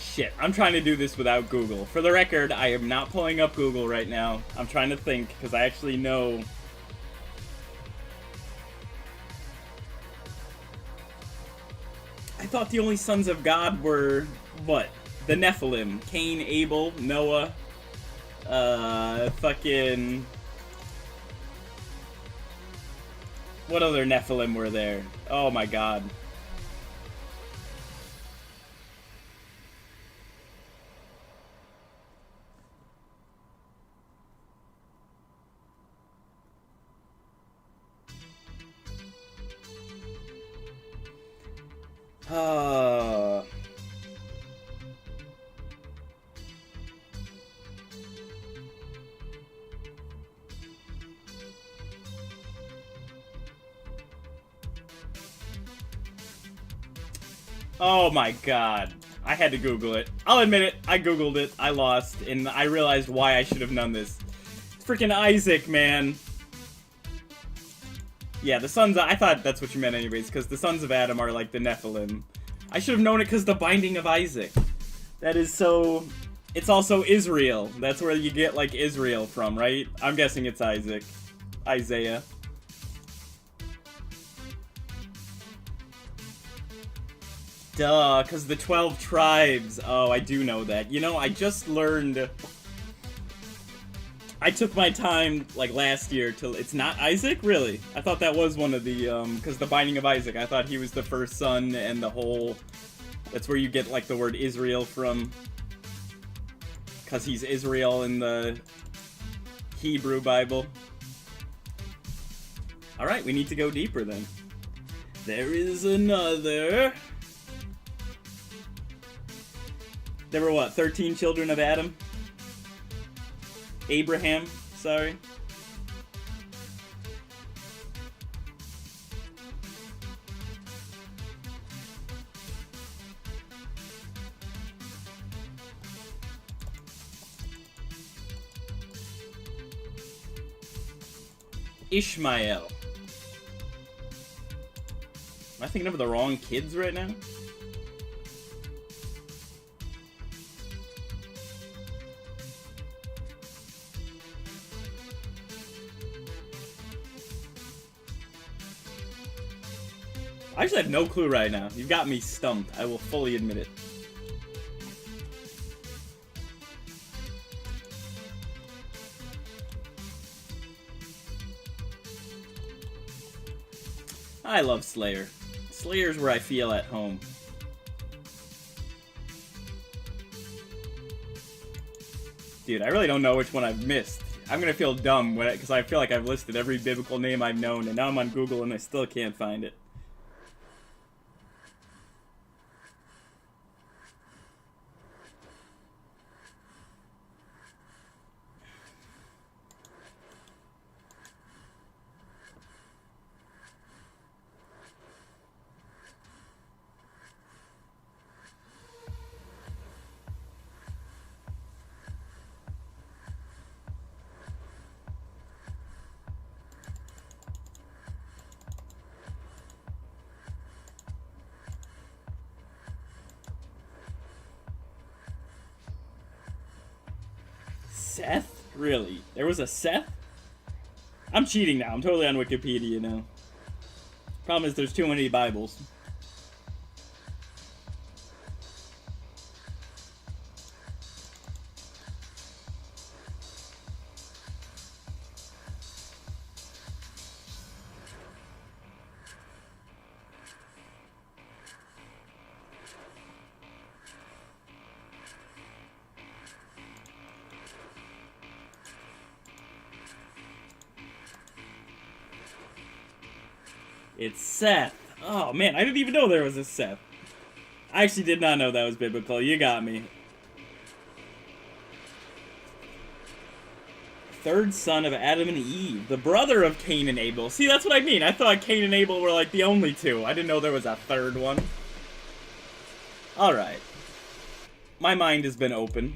Shit, I'm trying to do this without Google. For the record, I am not pulling up Google right now. I'm trying to think, because I actually know... I thought the only sons of God were, what? The Nephilim. Cain, Abel, Noah, fucking... What other Nephilim were there? Oh my god. Oh my god. I had to Google it. I'll admit it, I Googled it, I lost, and I realized why I should have known this. It's freaking Isaac, man. Yeah, the sons of... I thought that's what you meant anyways, because the sons of Adam are like the Nephilim. I should have known it because the Binding of Isaac. That is so... It's also Israel. That's where you get, like, Israel from, right? I'm guessing it's Isaac. Isaiah. Duh, because the 12 tribes. Oh, I do know that. You know, I just learned... I took my time, like, last year to... It's not Isaac? Really? I thought that was one of the, because the Binding of Isaac, I thought he was the first son and the whole... That's where you get, like, the word Israel from. Because he's Israel in the Hebrew Bible. Alright, we need to go deeper, then. There is another... There were, what, 13 children of Adam? Abraham, sorry. Ishmael. Am I thinking of the wrong kids right now? I actually have no clue right now. You've got me stumped. I will fully admit it. I love Slayer. Slayer's where I feel at home. Dude, I really don't know which one I've missed. I'm gonna feel dumb because I feel like I've listed every biblical name I've known, and now I'm on Google and I still can't find it. Seth? Really? There was a Seth? I'm cheating now. I'm totally on Wikipedia now. Problem is there's too many Bibles. It's Seth. Oh man, I didn't even know there was a Seth. I actually did not know that was biblical. You got me. Third son of Adam and Eve, the brother of Cain and Abel. See, that's what I mean. I thought Cain and Abel were like the only two. I didn't know there was a third one. Alright. My mind has been open.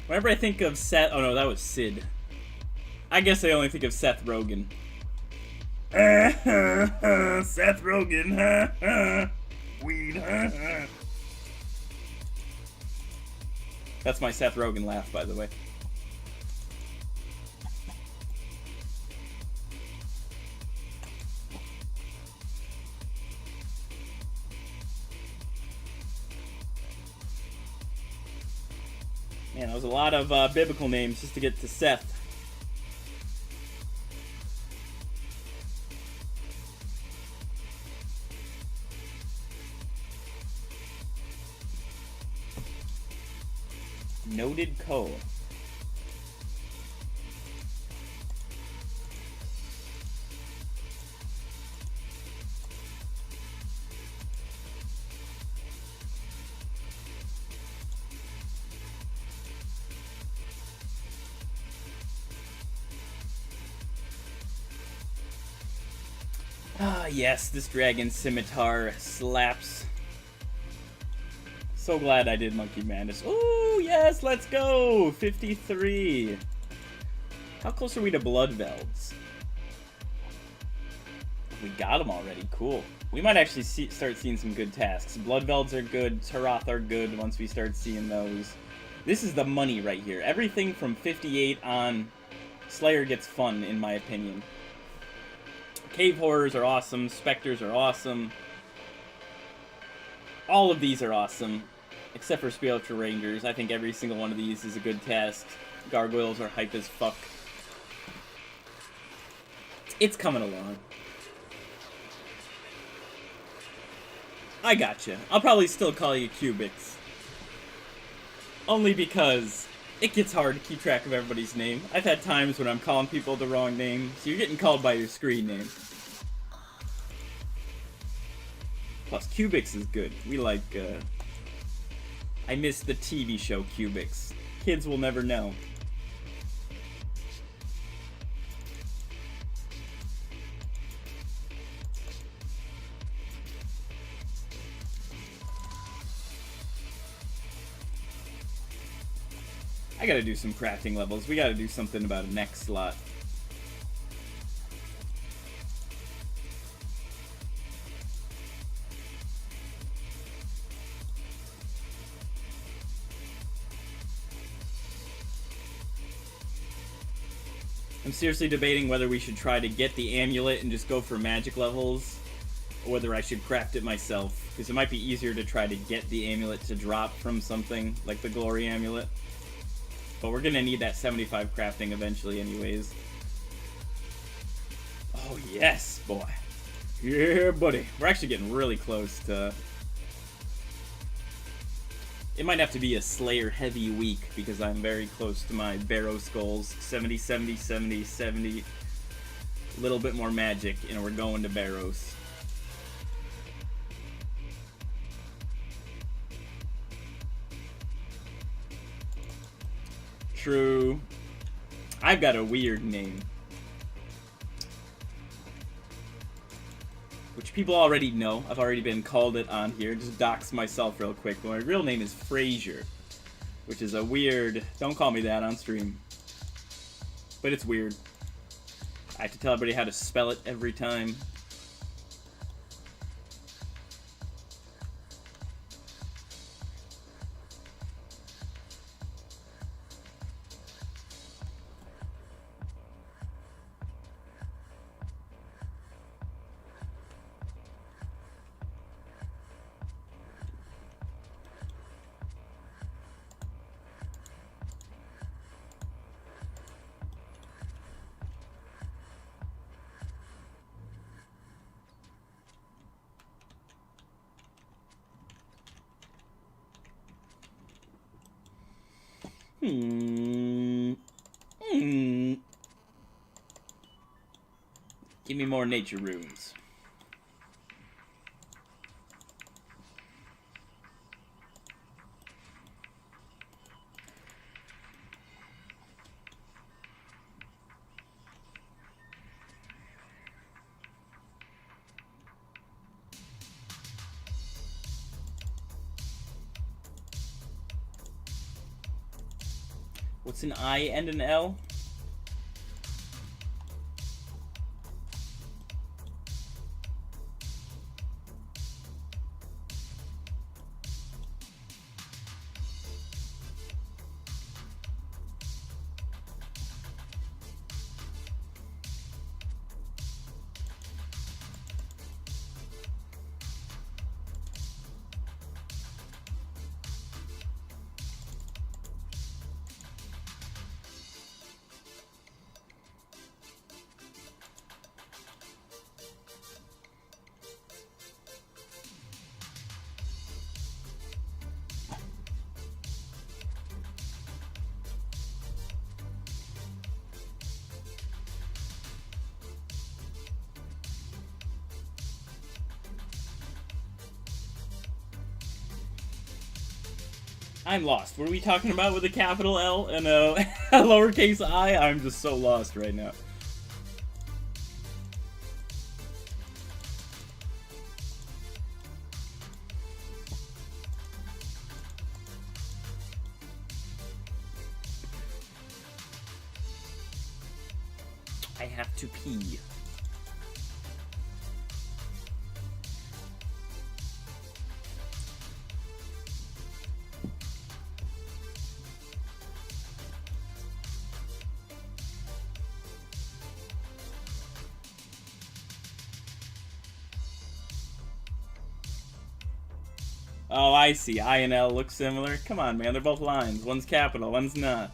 Whenever I think of Seth... Oh no, that was Sid. I guess I only think of Seth Rogen. Seth Rogen. Weed. That's my Seth Rogen laugh, by the way. Man, that was a lot of biblical names just to get to Seth. Noted Cole. Ah, yes, this dragon scimitar slaps. So glad I did Monkey Madness. Ooh, yes, let's go! 53. How close are we to Blood Velds? We got them already. Cool. We might actually start seeing some good tasks. Blood Velds are good. Taroth are good once we start seeing those. This is the money right here. Everything from 58 on, Slayer gets fun, in my opinion. Cave Horrors are awesome. Specters are awesome. All of these are awesome. Except for Spiritual Rangers. I think every single one of these is a good task. Gargoyles are hype as fuck. It's coming along. I gotcha. I'll probably still call you Cubics. Only because it gets hard to keep track of everybody's name. I've had times when I'm calling people the wrong name, so you're getting called by your screen name. Plus, Cubics is good. We like, I miss the TV show Cubics. Kids will never know. I gotta do some crafting levels. We gotta do something about a next slot. I'm seriously debating whether we should try to get the amulet and just go for magic levels, or whether I should craft it myself, because it might be easier to try to get the amulet to drop from something, like the glory amulet. But we're gonna need that 75 crafting eventually anyways. Oh yes, boy. Yeah, buddy. We're actually getting really close to... It might have to be a Slayer heavy week because I'm very close to my Barrow Skulls. 70, 70, 70, 70. A little bit more magic, and we're going to Barrows. True. I've got a weird name. Which people already know. I've already been called it on here. Just dox myself real quick. My real name is Frazier. Which is a weird... Don't call me that on stream. But it's weird. I have to tell everybody how to spell it every time. Give me more nature runes. What's an I and an L? I'm lost. What are we talking about with a capital L and a lowercase I? I'm just so lost right now. I have to pee. Oh, I see. I and L look similar. Come on, man. They're both lines. One's capital, one's not.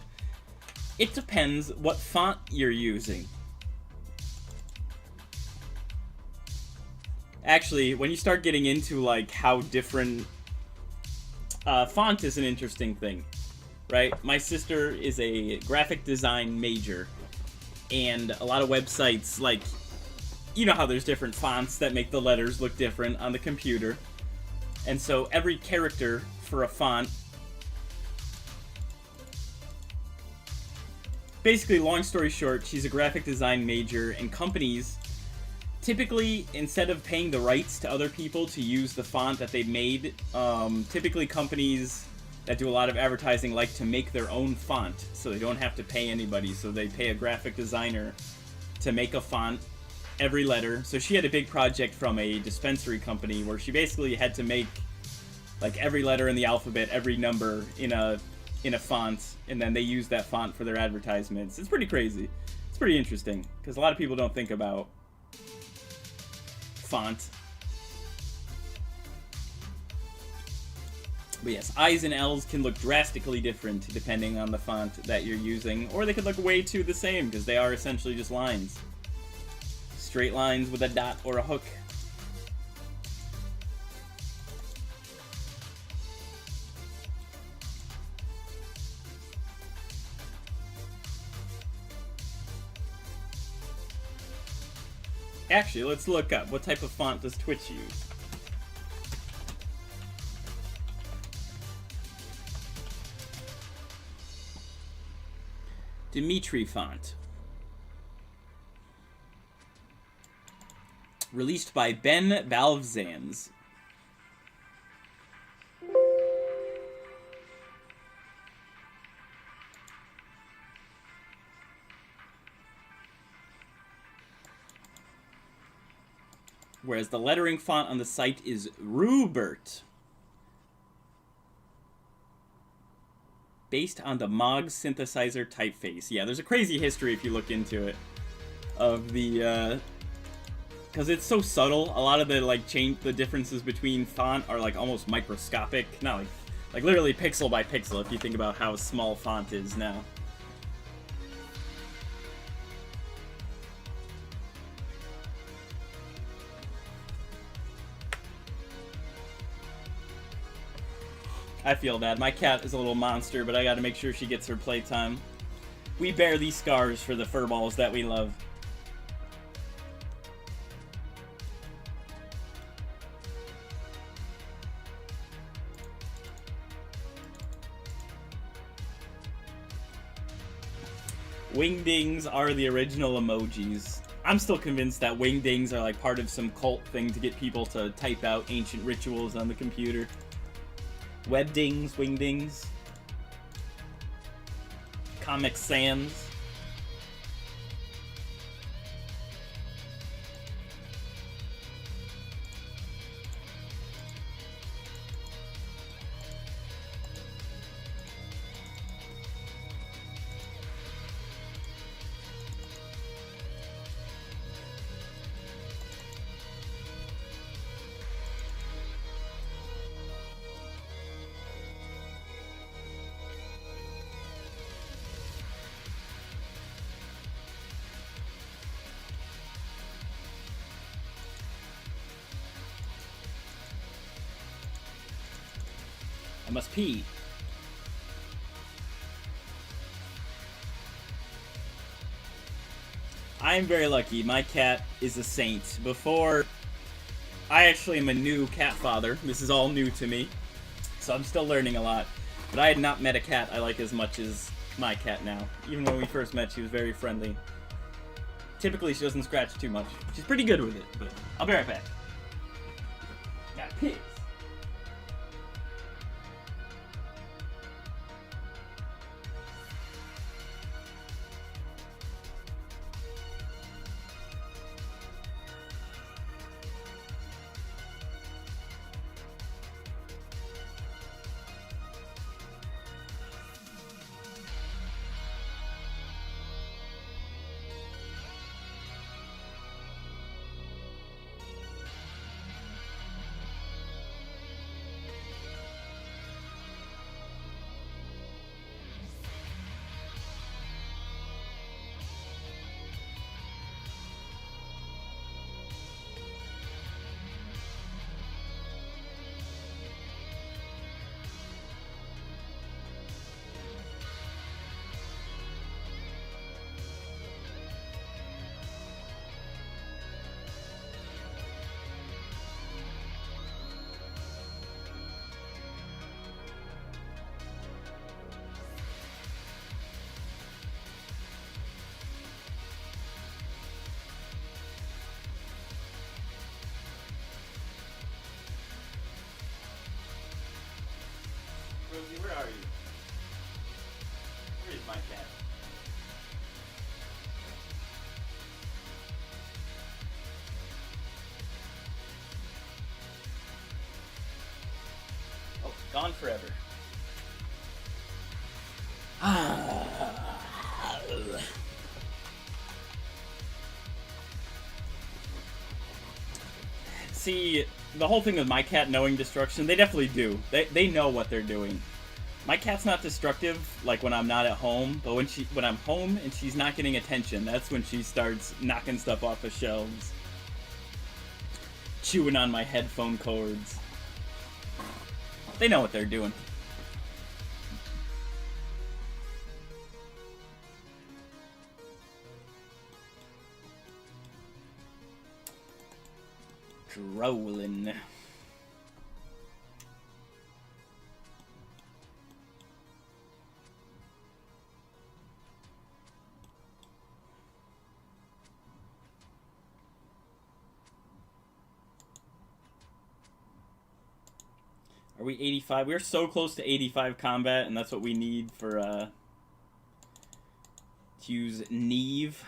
It depends what font you're using. Actually, when you start getting into, like, how different... font is an interesting thing, right? My sister is a graphic design major, and a lot of websites, like... You know how there's different fonts that make the letters look different on the computer. And so every character for a font... Basically, long story short, she's a graphic design major, and companies typically, instead of paying the rights to other people to use the font that they made, typically companies that do a lot of advertising like to make their own font, so they don't have to pay anybody. So they pay a graphic designer to make a font, every letter. So she had a big project from a dispensary company where she basically had to make like every letter in the alphabet, every number in a font, and then they use that font for their advertisements. It's pretty crazy. It's pretty interesting because a lot of people don't think about font. But yes, I's and L's can look drastically different depending on the font that you're using, or they could look way too the same because they are essentially just lines. Straight lines with a dot or a hook. Actually, let's look up what type of font does Twitch use. Dimitri font. Released by Ben Balvzans. Whereas the lettering font on the site is Rubert. Based on the Moog synthesizer typeface. Yeah, there's a crazy history if you look into it. Of the, because it's so subtle. A lot of the, like, the differences between font are, like, almost microscopic. Not like literally pixel by pixel if you think about how small font is now. I feel bad. My cat is a little monster, but I gotta make sure she gets her playtime. We bear these scars for the furballs that we love. Wingdings are the original emojis. I'm still convinced that wingdings are like part of some cult thing to get people to type out ancient rituals on the computer. Webdings, wingdings. Comic Sans. I must pee. I'm very lucky. My cat is a saint. Before, I actually am a new cat father. This is all new to me, so I'm still learning a lot. But I had not met a cat I like as much as my cat now. Even when we first met, she was very friendly. Typically, she doesn't scratch too much. She's pretty good with it, but I'll be right back. Got pigs. Rosie, where are you? Where is my cat? Oh, gone forever. See, the whole thing with my cat knowing destruction, they definitely do. They know what they're doing. My cat's not destructive, like when I'm not at home, but when I'm home and she's not getting attention, that's when she starts knocking stuff off the shelves. Chewing on my headphone cords. They know what they're doing. Drolling. Are we 85? We're so close to 85 combat, and that's what we need for, to use Neve.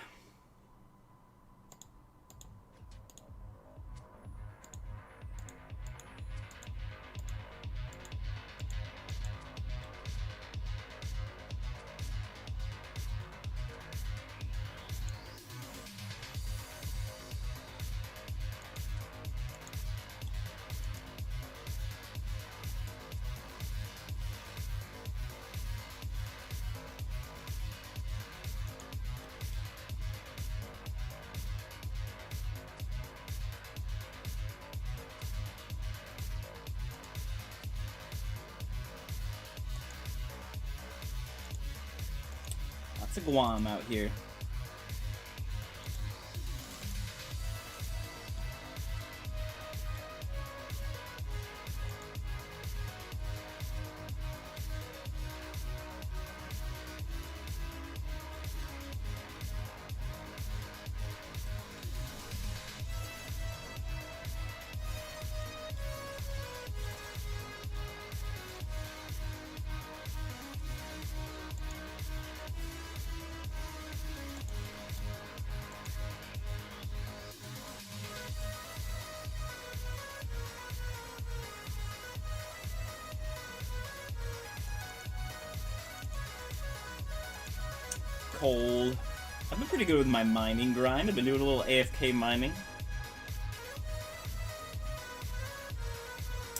Lots of Guam out here. Cold. I've been pretty good with my mining grind. I've been doing a little AFK mining.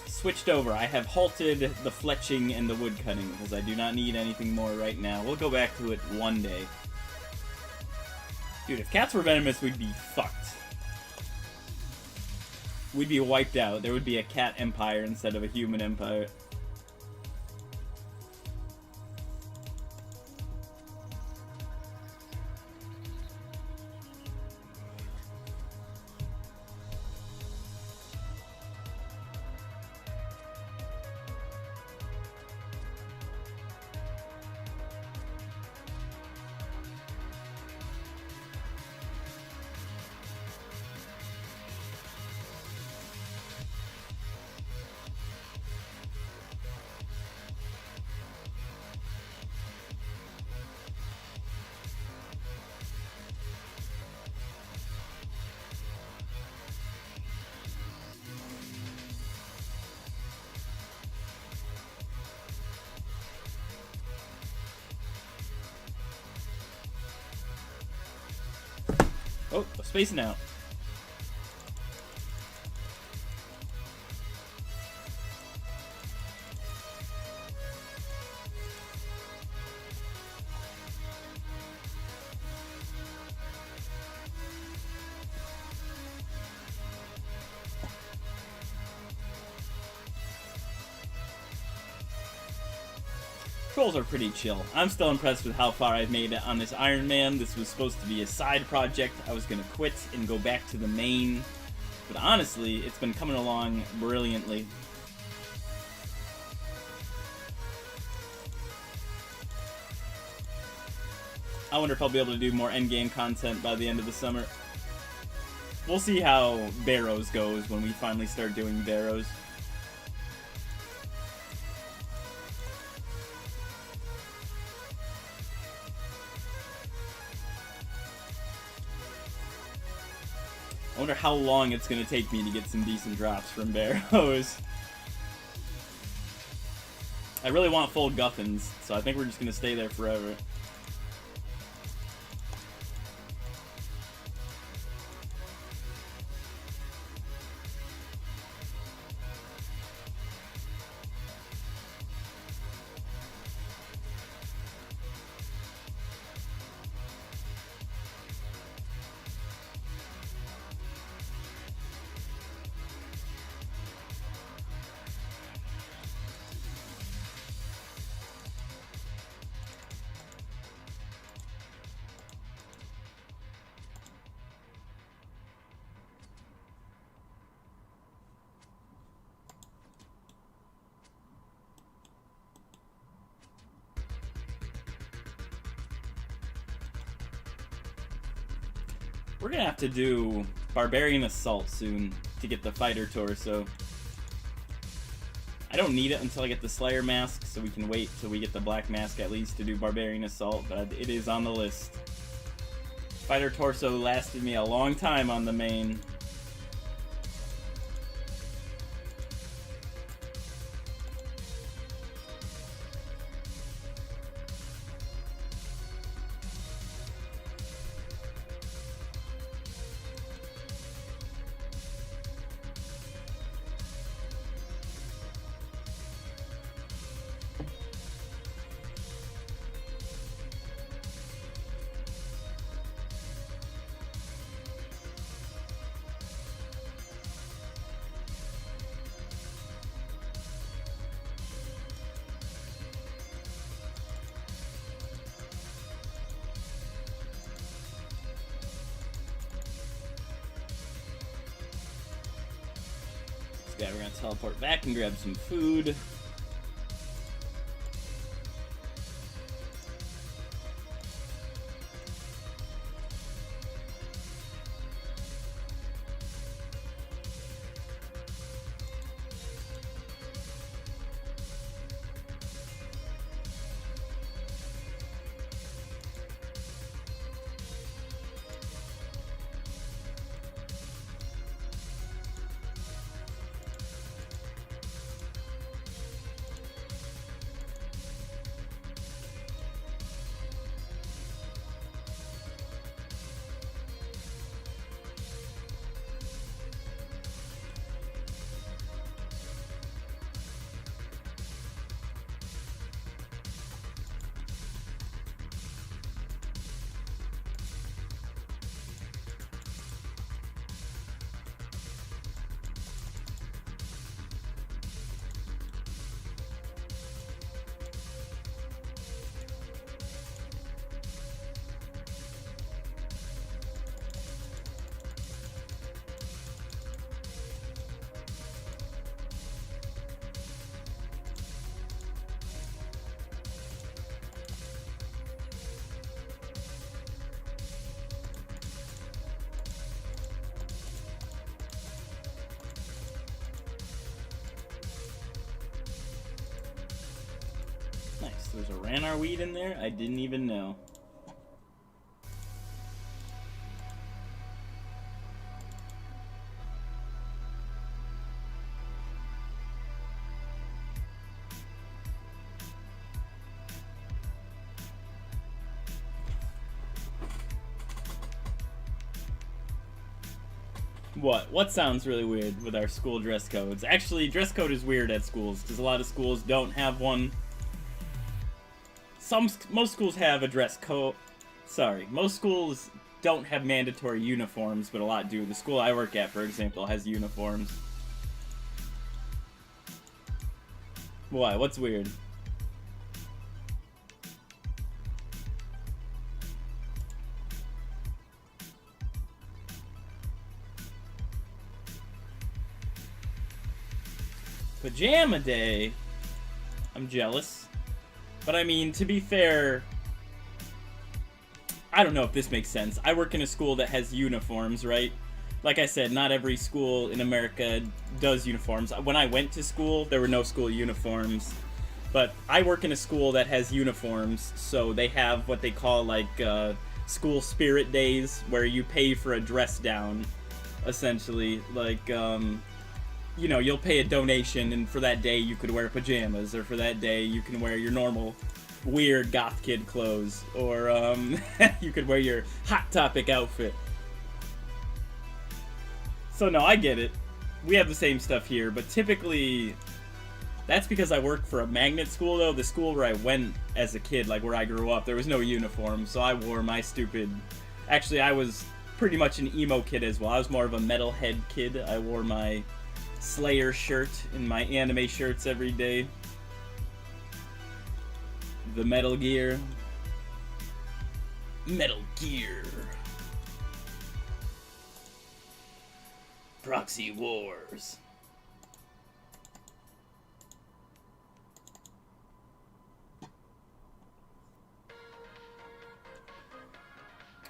Switched over. I have halted the fletching and the wood cutting because I do not need anything more right now. We'll go back to it one day. Dude, if cats were venomous, we'd be fucked. We'd be wiped out. There would be a cat empire instead of a human empire. Oh, spacing out. Controls are pretty chill. I'm still impressed with how far I've made it on this Iron Man. This was supposed to be a side project. I was gonna quit and go back to the main. But honestly, it's been coming along brilliantly. I wonder if I'll be able to do more endgame content by the end of the summer. We'll see how Barrows goes when we finally start doing Barrows. I wonder how long it's going to take me to get some decent drops from Barrows. I really want full Guffins, so I think we're just going to stay there forever. We're gonna have to do Barbarian Assault soon to get the Fighter Torso. I don't need it until I get the Slayer Mask, so we can wait till we get the Black Mask at least to do Barbarian Assault, but it is on the list. Fighter Torso lasted me a long time on the main. Yeah, we're gonna teleport back and grab some food. Nice. There's a Ranar weed in there? I didn't even know. What sounds really weird with our school dress codes? Actually, dress code is weird at schools because a lot of schools don't have one. Most schools have a dress code. Sorry, most schools don't have mandatory uniforms, but a lot do. The school I work at, for example, has uniforms. Why? What's weird? Pajama day? I'm jealous. But I mean, to be fair, I don't know if this makes sense. I work in a school that has uniforms, right? Like I said, not every school in America does uniforms. When I went to school, there were no school uniforms. But I work in a school that has uniforms, so they have what they call, like, school spirit days, where you pay for a dress down, essentially. Like, you know, you'll pay a donation, and for that day you could wear pajamas, or for that day you can wear your normal weird goth kid clothes, or you could wear your Hot Topic outfit. So no, I get it. We have the same stuff here, but typically that's because I work for a magnet school, though. The school where I went as a kid, like where I grew up, there was no uniform, so I wore my stupid... Actually, I was pretty much an emo kid as well. I was more of a metalhead kid. I wore my Slayer shirt and my anime shirts every day. The Metal Gear. Metal Gear. Proxy Wars.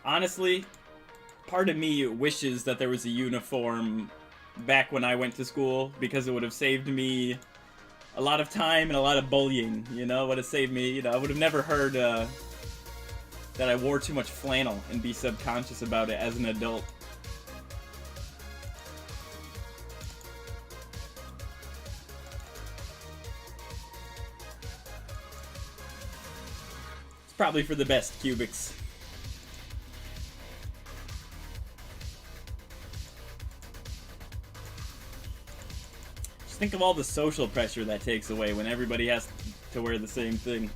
Honestly, part of me wishes that there was a uniform back when I went to school, because it would have saved me a lot of time and a lot of bullying, you know? It would have saved me, you know, I would have never heard that I wore too much flannel and be subconscious about it as an adult. It's probably for the best, Cubics. Think of all the social pressure that takes away when everybody has to wear the same thing.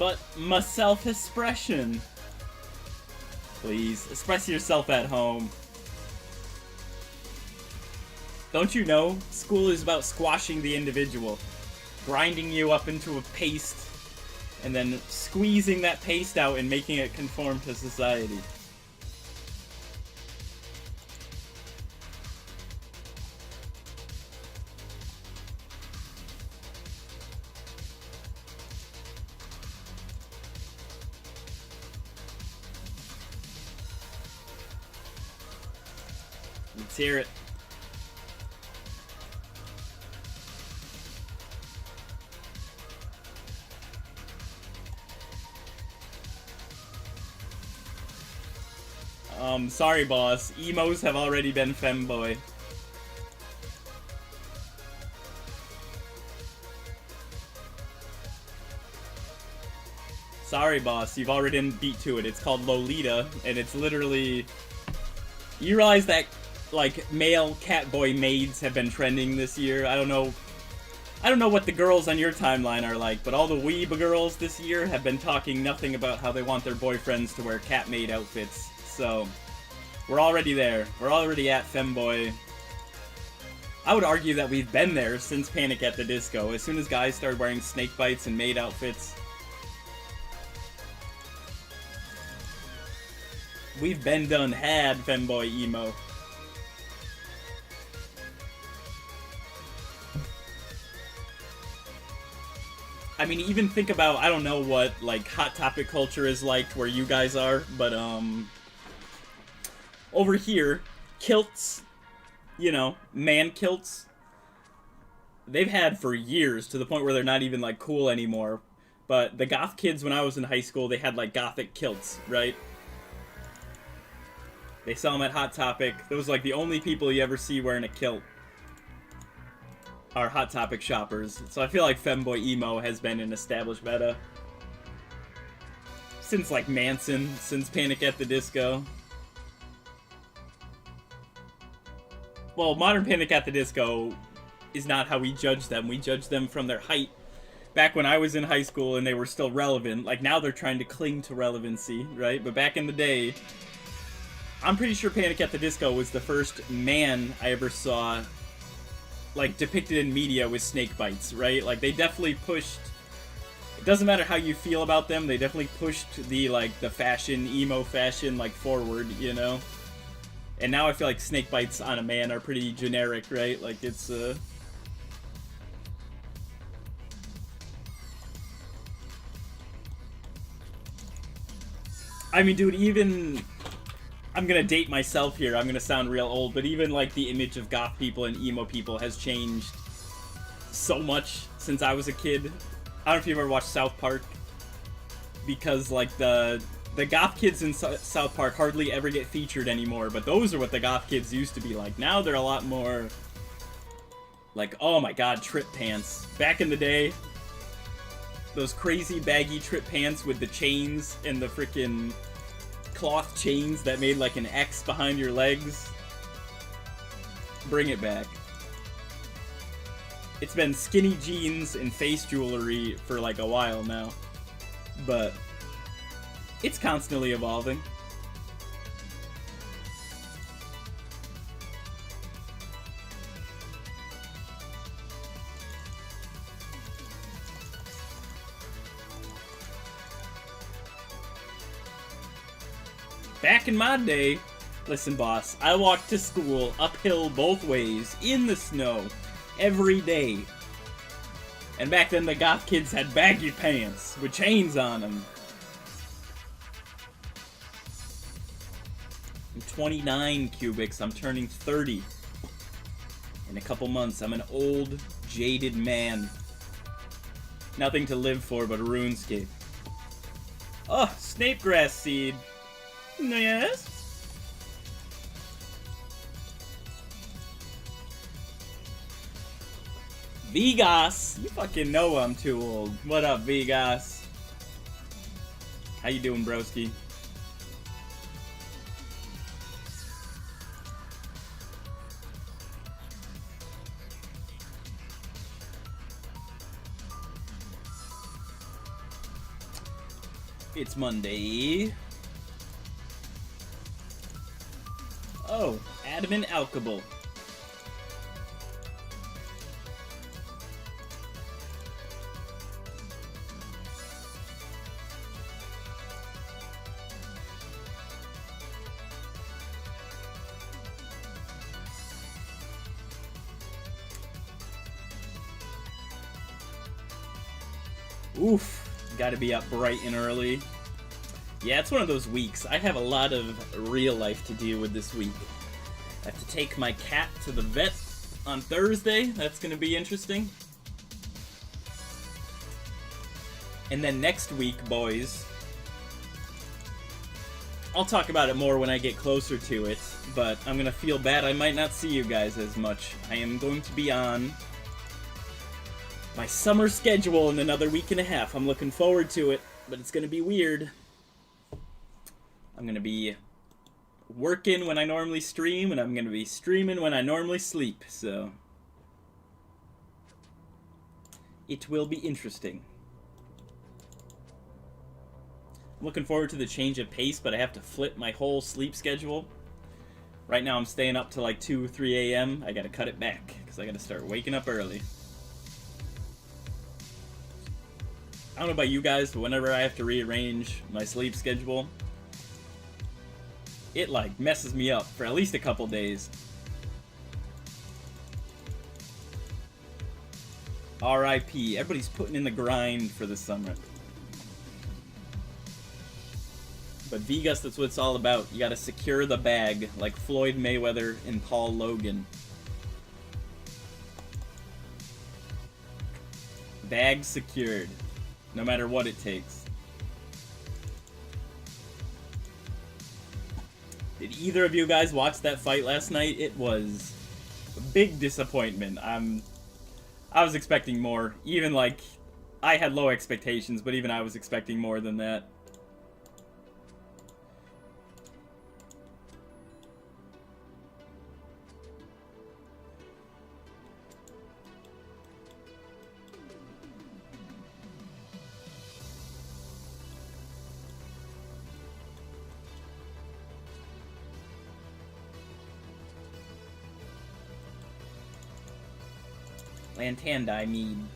but my self-expression. Please, express yourself at home. Don't you know? School is about squashing the individual, grinding you up into a paste, and then squeezing that paste out and making it conform to society. Let's hear it. Sorry boss, emos have already been femboy. Sorry boss, you've already been beat to it. It's called Lolita, and it's literally... You realize that, like, male catboy maids have been trending this year? I don't know what the girls on your timeline are like, but all the weeb girls this year have been talking nothing about how they want their boyfriends to wear cat maid outfits. So, we're already there. We're already at femboy. I would argue that we've been there since Panic at the Disco. As soon as guys started wearing snake bites and maid outfits, we've been done had femboy emo. I mean, even think about, I don't know what, like, Hot Topic culture is like where you guys are, but, over here, kilts, you know, man kilts, they've had for years, to the point where they're not even, like, cool anymore. But the goth kids, when I was in high school, they had, like, gothic kilts, right? They sell them at Hot Topic. Those are, like, the only people you ever see wearing a kilt are Hot Topic shoppers. So I feel like femboy emo has been an established meta since, like, Manson, since Panic at the Disco. Well, modern Panic at the Disco is not how we judge them. We judge them from their height. Back when I was in high school and they were still relevant, like, now they're trying to cling to relevancy, right? But back in the day, I'm pretty sure Panic at the Disco was the first man I ever saw, like, depicted in media with snake bites, right? Like, they definitely pushed... It doesn't matter how you feel about them, they definitely pushed the, like, the fashion, emo fashion, like, forward, you know? And now I feel like snake bites on a man are pretty generic, right? Like, it's, I mean, dude, even... I'm gonna date myself here, I'm gonna sound real old, but even, like, the image of goth people and emo people has changed so much since I was a kid. I don't know if you've ever watched South Park, because, like, the goth kids in South Park hardly ever get featured anymore, but those are what the goth kids used to be like. Now they're a lot more, like, oh my god, trip pants. Back in the day, those crazy baggy trip pants with the chains and the frickin' cloth chains that made like an X behind your legs. Bring it back. It's been skinny jeans and face jewelry for like a while now, but it's constantly evolving. Back in my day, listen boss, I walked to school uphill both ways, in the snow, every day. And back then the goth kids had baggy pants with chains on them. I'm 29 cubics, I'm turning 30. In a couple months, I'm an old, jaded man. Nothing to live for but a RuneScape. Oh, snape grass seed. Yes? Vegas! You fucking know I'm too old. What up, Vegas? How you doing, broski? It's Monday. Oh, adamant alcohol. Oof, gotta be up bright and early. Yeah, it's one of those weeks. I have a lot of real life to deal with this week. I have to take my cat to the vet on Thursday. That's gonna be interesting. And then next week, boys, I'll talk about it more when I get closer to it, but I'm gonna feel bad I might not see you guys as much. I am going to be on my summer schedule in another week and a half. I'm looking forward to it, but it's gonna be weird. I'm gonna be working when I normally stream, and I'm gonna be streaming when I normally sleep, so it will be interesting. I'm looking forward to the change of pace, but I have to flip my whole sleep schedule. Right now I'm staying up till like 2 or 3 a.m. I gotta cut it back, because I gotta start waking up early. I don't know about you guys, but whenever I have to rearrange my sleep schedule, it like messes me up for at least a couple days. R.I.P. Everybody's putting in the grind for the summer. But Vegas, that's what it's all about. You gotta secure the bag, like Floyd Mayweather and Paul Logan. Bag secured. No matter what it takes. Did either of you guys watch that fight last night? It was a big disappointment. I was expecting more. Even like, I had low expectations, but even I was expecting more than that. Lantanda, I mean.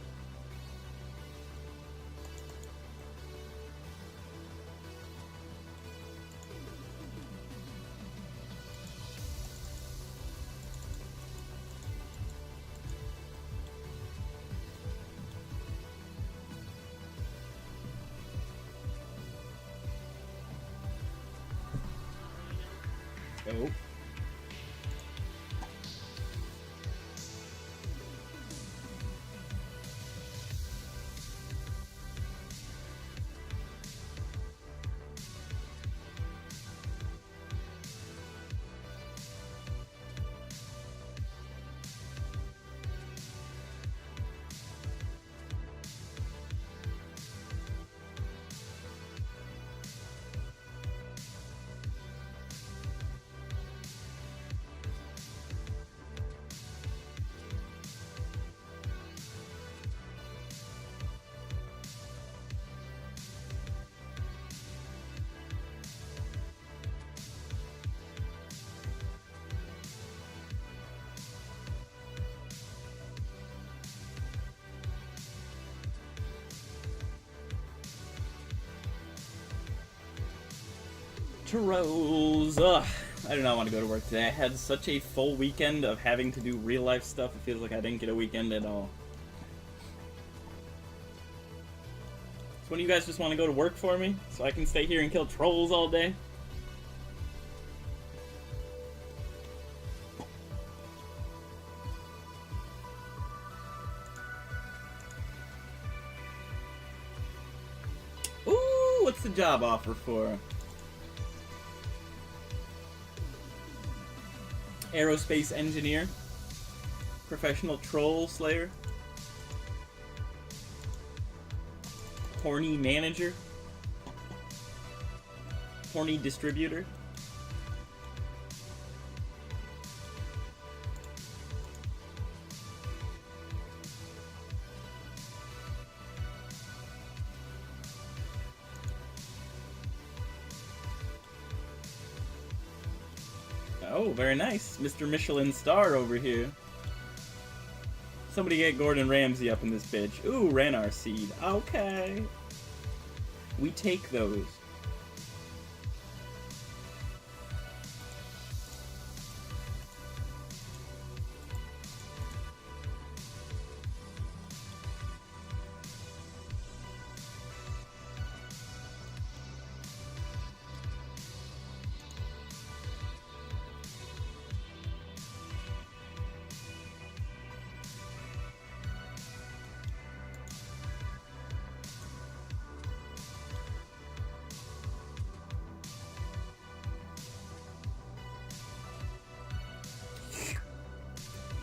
Oh. Trolls. Ugh. I do not want to go to work today. I had such a full weekend of having to do real life stuff. It feels like I didn't get a weekend at all. So when you guys just want to go to work for me so I can stay here and kill trolls all day? Ooh, what's the job offer for? Aerospace engineer, professional troll slayer, horny manager, horny distributor. Oh, very nice. Mr. Michelin star over here. Somebody get Gordon Ramsay up in this bitch. Ooh, Ranar seed. Okay. We take those.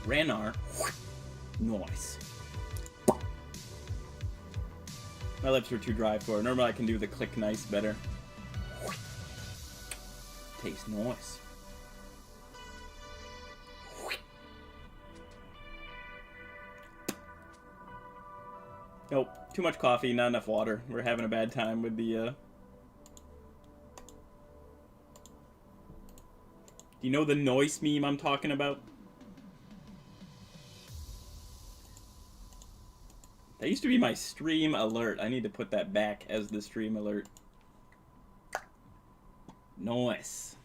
Ranar. Nice. My lips were too dry for it. Normally I can do the click nice better. Tastes nice. Nope. Too much coffee, not enough water. We're having a bad time with the, Do you know the noise meme I'm talking about? That used to be my stream alert. I need to put that back as the stream alert. Nice.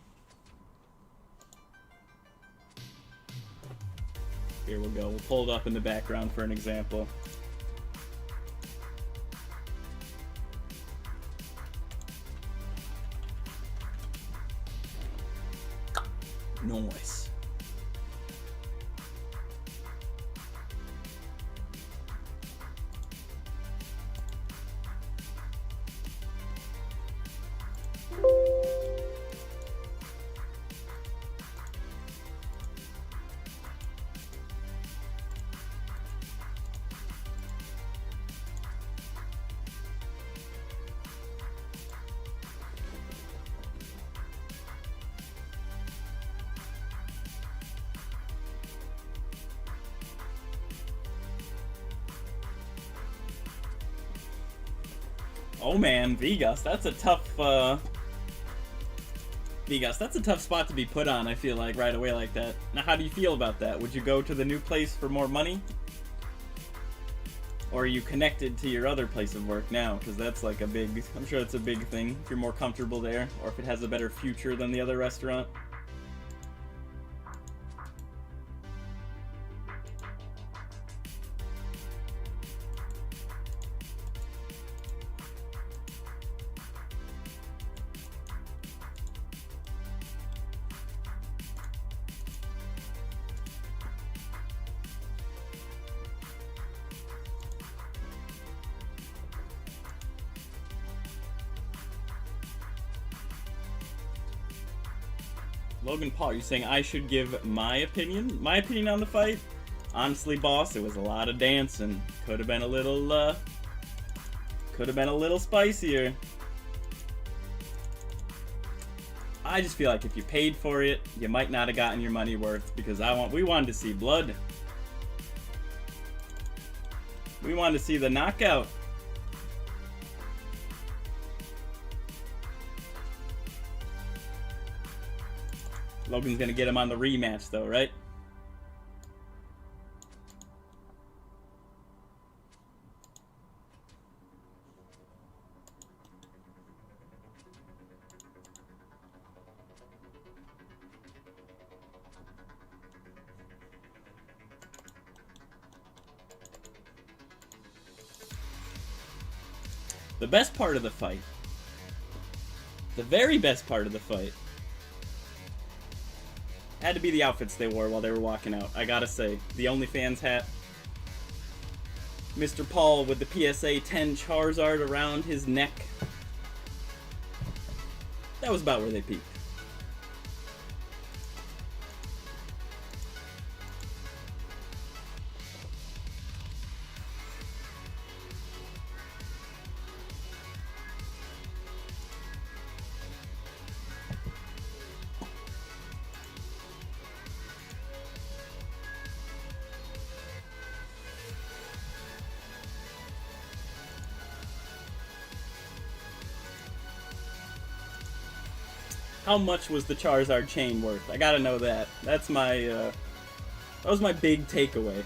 Here we'll go. We'll pull it up in the background for an example. Nice. Oh man, Vegas, that's a tough, Vegas, that's a tough spot to be put on, I feel like, right away like that. Now, how do you feel about that? Would you go to the new place for more money? Or are you connected to your other place of work now? Because that's like a big, I'm sure it's a big thing, if you're more comfortable there, or if it has a better future than the other restaurant. Logan Paul, you're saying I should give my opinion? My opinion on the fight? Honestly, boss, it was a lot of dancing. Could have been a little spicier. I just feel like if you paid for it, you might not have gotten your money worth, because we wanted to see blood. We wanted to see the knockout. Logan's gonna get him on the rematch, though, right? The best part of the fight, the very best part of the fight, had to be the outfits they wore while they were walking out. I gotta say, the OnlyFans hat, Mr. Paul with the PSA 10 Charizard around his neck. That was about where they peaked. How much was the Charizard chain worth? I gotta know that. That's my, that was my big takeaway.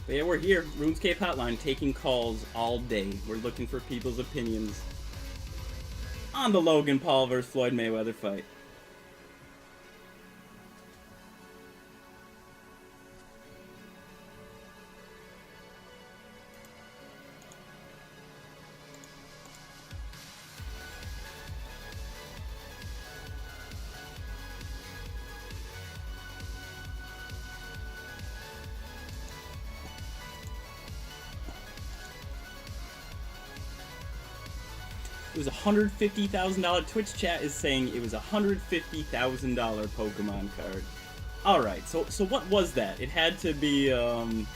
But yeah, we're here, RuneScape Hotline, taking calls all day. We're looking for people's opinions on the Logan Paul versus Floyd Mayweather fight. It was $150,000. Twitch chat is saying it was $150,000 Pokemon card. Alright, so what was that? It had to be, I'm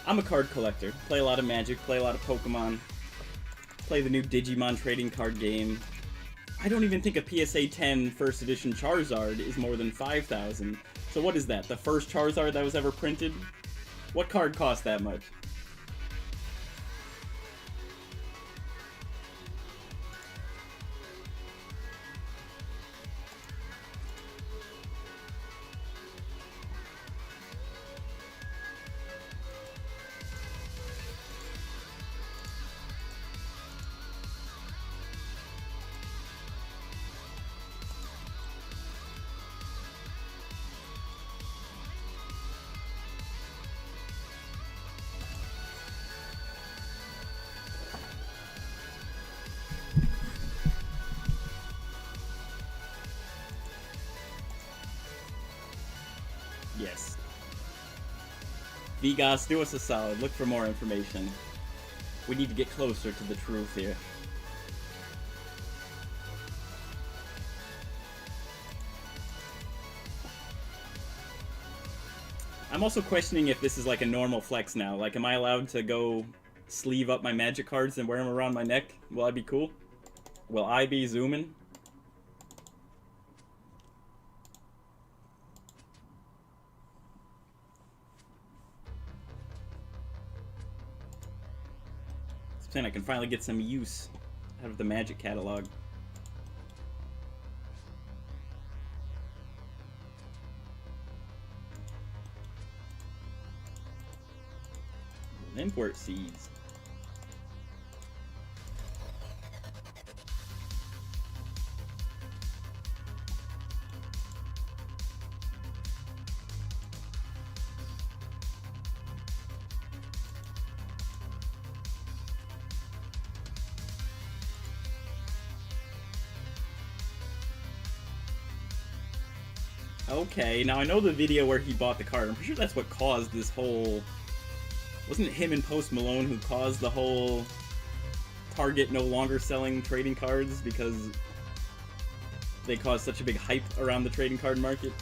a card collector. Play a lot of Magic, play a lot of Pokemon. Play the new Digimon trading card game. I don't even think a PSA 10 first edition Charizard is more than $5,000. So what is that? The first Charizard that was ever printed? What card cost that much? Yes. Vegas, do us a solid. Look for more information. We need to get closer to the truth here. I'm also questioning if this is like a normal flex now. Like, am I allowed to go sleeve up my Magic cards and wear them around my neck? Will I be cool? Will I be zooming? I can finally get some use out of the Magic catalog. Import seeds. Okay, now I know the video where he bought the card. I'm pretty sure that's what caused this whole... Wasn't it him and Post Malone who caused the whole Target no longer selling trading cards because they caused such a big hype around the trading card market?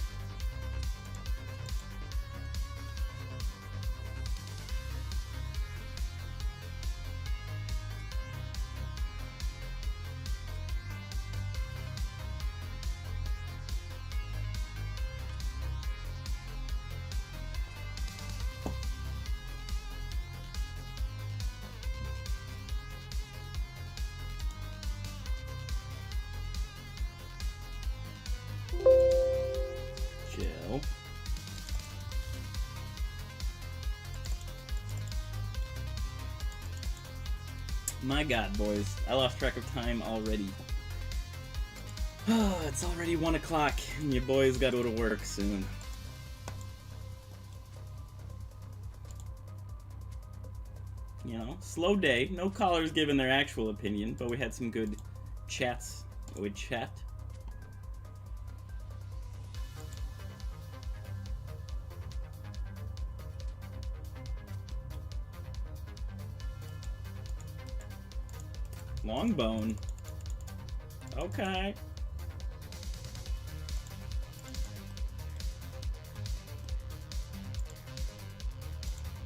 My god, boys. I lost track of time already. It's already 1 o'clock, and you boys gotta go to work soon. You know, slow day. No callers giving their actual opinion, but we had some good chats. Good chat. Longbone. Okay.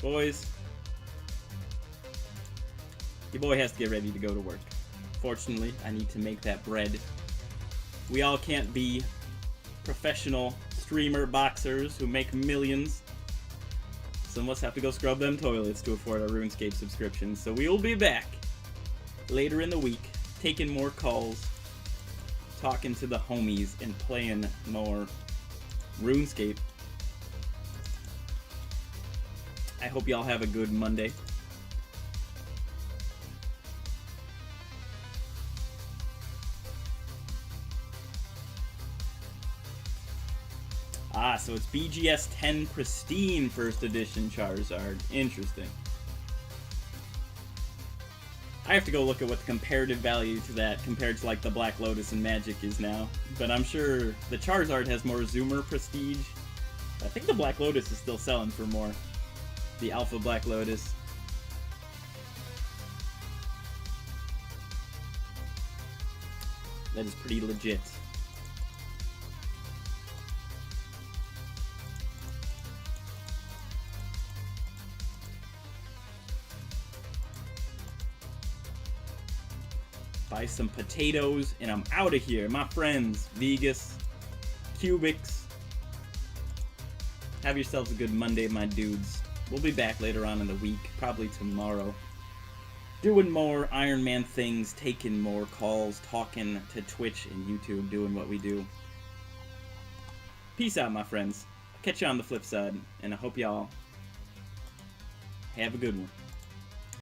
Boys, your boy has to get ready to go to work. Fortunately, I need to make that bread. We all can't be professional streamer boxers who make millions. Some of us have to go scrub them toilets to afford our RuneScape subscriptions. So we will be back later in the week, taking more calls, talking to the homies, and playing more RuneScape. I hope y'all have a good Monday. Ah, so it's BGS 10 Pristine First Edition Charizard. Interesting. I have to go look at what the comparative value to that compared to like the Black Lotus and Magic is now. But I'm sure the Charizard has more Zoomer prestige. I think the Black Lotus is still selling for more. The Alpha Black Lotus. That is pretty legit. Buy some potatoes, and I'm out of here. My friends, Vegas, Cubics. Have yourselves a good Monday, my dudes. We'll be back later on in the week, probably tomorrow. Doing more Iron Man things, taking more calls, talking to Twitch and YouTube, doing what we do. Peace out, my friends. Catch you on the flip side, and I hope y'all have a good one.